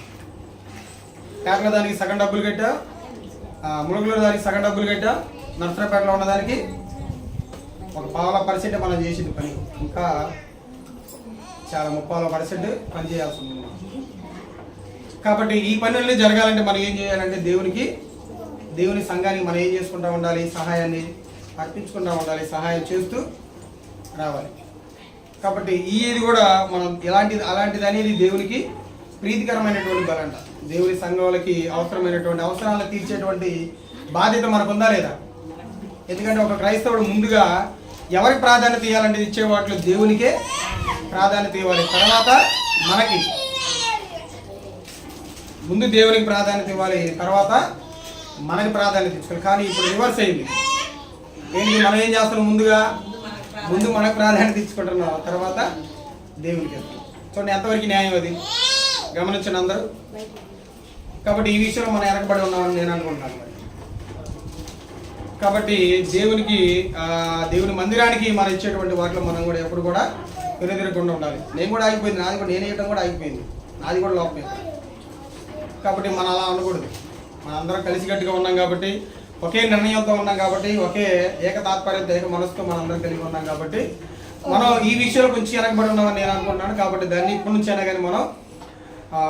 పేటలో దానికి సగం డబ్బులు కట్టా, ములగలూరు దానికి సగం డబ్బులు కట్టా, నర్సరాపేటలో ఉన్నదానికి 1/4% మనం చేసింది పని. ఇంకా చాలా 30% పని చేయాల్సి ఉంది. కాబట్టి ఈ పనులన్నీ జరగాలంటే మనం ఏం చేయాలంటే దేవుని సంఘానికి మనం ఏం చేసుకుంటూ ఉండాలి? సహాయాన్ని అర్పించుకుంటూ ఉండాలి, సహాయం చేస్తూ రావాలి. కాబట్టి ఇది కూడా మనం అలాంటిది అనేది దేవునికి ప్రీతికరమైనటువంటి బలంట. దేవుని సంఘాలకి అవసరమైనటువంటి అవసరాలను తీర్చేటువంటి బాధ్యత మనకు ఉందా లేదా? ఎందుకంటే ఒక క్రైస్తవుడు ముందుగా ఎవరికి ప్రాధాన్యత ఇవ్వాలంటే ఇచ్చే వాటిలో దేవునికే ప్రాధాన్యత ఇవ్వాలి. తర్వాత మనకి ముందు దేవునికి ప్రాధాన్యత ఇవ్వాలి, తర్వాత మనకి ప్రాధాన్యత ఇచ్చుకోవాలి. కానీ ఇప్పుడు రివర్స్ అయింది. ఏంటి? మనం ఏం చేస్తున్నాం? ముందుగా ముందు మనకు ప్రాధాన్యత ఇచ్చుకుంటున్నాం, తర్వాత దేవునికి ఇస్తాం. చూడండి ఎంతవరకు న్యాయం అది, గమనించండి అందరూ. కాబట్టి ఈ విషయంలో మనం వెనకబడి ఉన్నామని నేను అనుకుంటున్నాను. మరి కాబట్టి దేవుని మందిరానికి మనం ఇచ్చేటువంటి వాటిలో మనం కూడా ఎప్పుడు కూడా వెనుదిరగకుండా ఉండాలి. నేను కూడా ఆగిపోయింది, నాది కూడా నేను వేయటం కూడా ఆగిపోయింది, నాది కూడా లోపమే. కాబట్టి మనం అలా అనకూడదు. మనందరం కలిసికట్టుగా ఉన్నాం కాబట్టి, ఒకే నిర్ణయంతో ఉన్నాం కాబట్టి, ఒకే ఏకతాత్పర్యంతో ఏక మనసుతో మనందరం కలిగి ఉన్నాం కాబట్టి మనం ఈ విషయంలో కొంచెం వెనకబడి ఉన్నామని నేను అనుకుంటున్నాను. కాబట్టి దాన్ని ఇప్పటి నుంచి అయినా కానీ మనం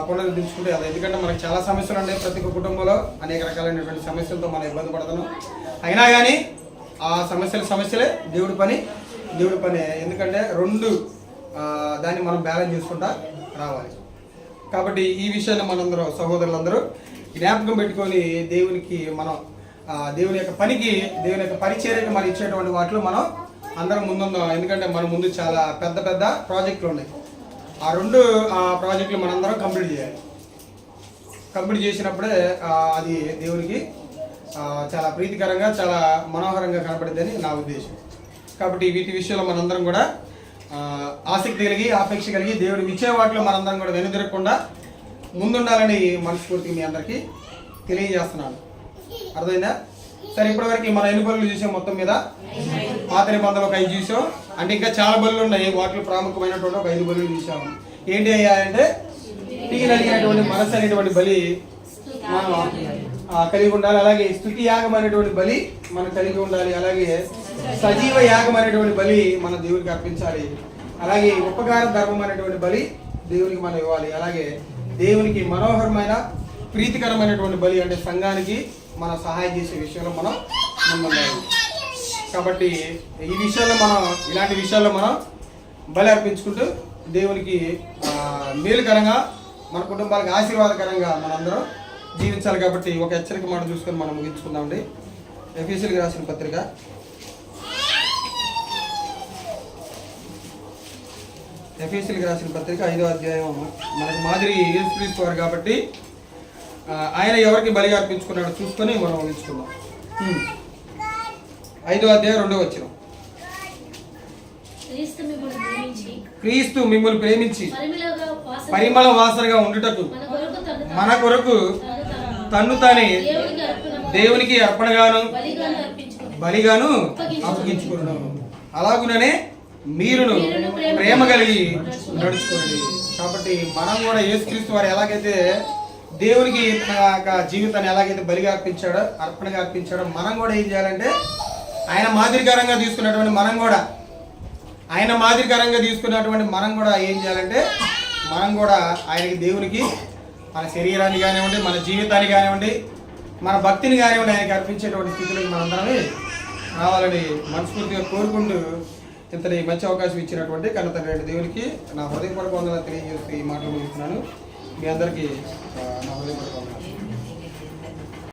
పునరుద్ధరించుకుంటే అది. ఎందుకంటే మనకు చాలా సమస్యలు ఉన్నాయి, ప్రతి ఒక్క కుటుంబంలో అనేక రకాలైనటువంటి సమస్యలతో మనం ఇబ్బంది పడుతున్నాం. అయినా కానీ ఆ సమస్యలే, దేవుడి పని. ఎందుకంటే రెండు దాన్ని మనం బ్యాలెన్స్ చేసుకుంటా రావాలి. కాబట్టి ఈ విషయాన్ని మనందరూ సహోదరులందరూ జ్ఞాపకం పెట్టుకొని దేవునికి మనం దేవుని యొక్క పరిచర్యకు మనం ఇచ్చేటువంటి వాటిలో మనం అందరం ముందుందాం. ఎందుకంటే మన ముందు చాలా పెద్ద పెద్ద ప్రాజెక్టులు ఉన్నాయి. ఆ రెండు ప్రాజెక్టులు మనందరం కంప్లీట్ చేయాలి. కంప్లీట్ చేసినప్పుడే అది దేవునికి చాలా ప్రీతికరంగా, చాలా మనోహరంగా కనపడుతుందని నా ఉద్దేశం. కాబట్టి వీటి విషయంలో మనందరం కూడా ఆసక్తి కలిగి, ఆపేక్ష కలిగి దేవుడికి ఇచ్చే వాటిలో మనందరం కూడా వెనుదిరగకుండా ముందుండాలని మనస్ఫూర్తిగా మీ అందరికీ తెలియజేస్తున్నాను. అర్థమైందా? సరే, ఇప్పటివరకు మనం ఎన్ని బలులు చూసాం? మొత్తం మీద పాత నిబంధనలు ఒక 5 చూసాం. అంటే ఇంకా చాలా బలులు ఉన్నాయి. వాటిలో ప్రాముఖ్యమైనటువంటి ఒక 5 బలులు చూసాము. ఏంటి అయ్యా అంటే, కలిగినటువంటి మనసు అనేటువంటి బలి మనం కలిగి ఉండాలి. అలాగే స్తుతి యాగం అనేటువంటి బలి మనం కలిగి ఉండాలి. అలాగే సజీవ యాగం అనేటువంటి బలి మన దేవుడికి అర్పించాలి. అలాగే ఉపకార ధర్మం అనేటువంటి బలి దేవునికి మనం ఇవ్వాలి. అలాగే దేవునికి మనోహరమైన ప్రీతికరమైనటువంటి బలి అంటే సంఘానికి మనం సహాయం చేసే విషయంలో మనం ముందుండాలి. కాబట్టి ఈ విషయాల్లో ఇలాంటి విషయాల్లో మనం బలి అర్పించుకుంటూ దేవునికి మేలుకరంగా, మన కుటుంబాలకు ఆశీర్వాదకరంగా మనందరం జీవించాలి. కాబట్టి ఒక హెచ్చరిక మాట చూసుకొని మనం ముగించుకుందామండి. ఎఫెసీయులకు రాసిన పత్రిక 5వ అధ్యాయం. మనకు మాదిరి యేసుక్రీస్తు వారు కాబట్టి ఆయన ఎవరికి బలిగా అర్పించుకున్నాడో చూసుకొని మనం ముగించుకుందాం. 5వ అధ్యాయం 2వ వచనం. క్రీస్తు మిమ్మల్ని ప్రేమించి పరిమళ వాసనగా ఉండుటకు మన కొరకు తన్ను తానే దేవునికి అర్పణగాను బలిగాను అప్పగించుకున్నాను. అలాగుననే మీరును ప్రేమ కలిగి నడుచుకోండి. కాబట్టి మనం కూడా యేసుక్రీస్తు వారు ఎలాగైతే దేవునికి తన జీవితాన్ని ఎలాగైతే బలిగా అర్పించాడో, అర్పణగా అర్పించాడో, మనం కూడా ఏం చేయాలంటే ఆయన మాదిరికరంగా తీసుకున్నటువంటి మనం కూడా ఏం చేయాలంటే మనం కూడా ఆయనకి, దేవునికి మన శరీరాన్ని కానివ్వండి, మన జీవితాన్ని కానివ్వండి, మన భక్తిని కానివ్వండి ఆయనకి అర్పించేటువంటి స్థితిలోకి మనందరమే రావాలని మనస్ఫూర్తిగా కోరుకుంటూ ఇంతటి మంచి అవకాశం ఇచ్చినటువంటి కన్న తండ్రి దేవునికి నా హృదయపూర్వక వందనాలు తెలియజేస్తూ ఈ మాటలు ముగిస్తున్నాను. మీ అందరికీ నా హృదయపూర్వక వందనాలు.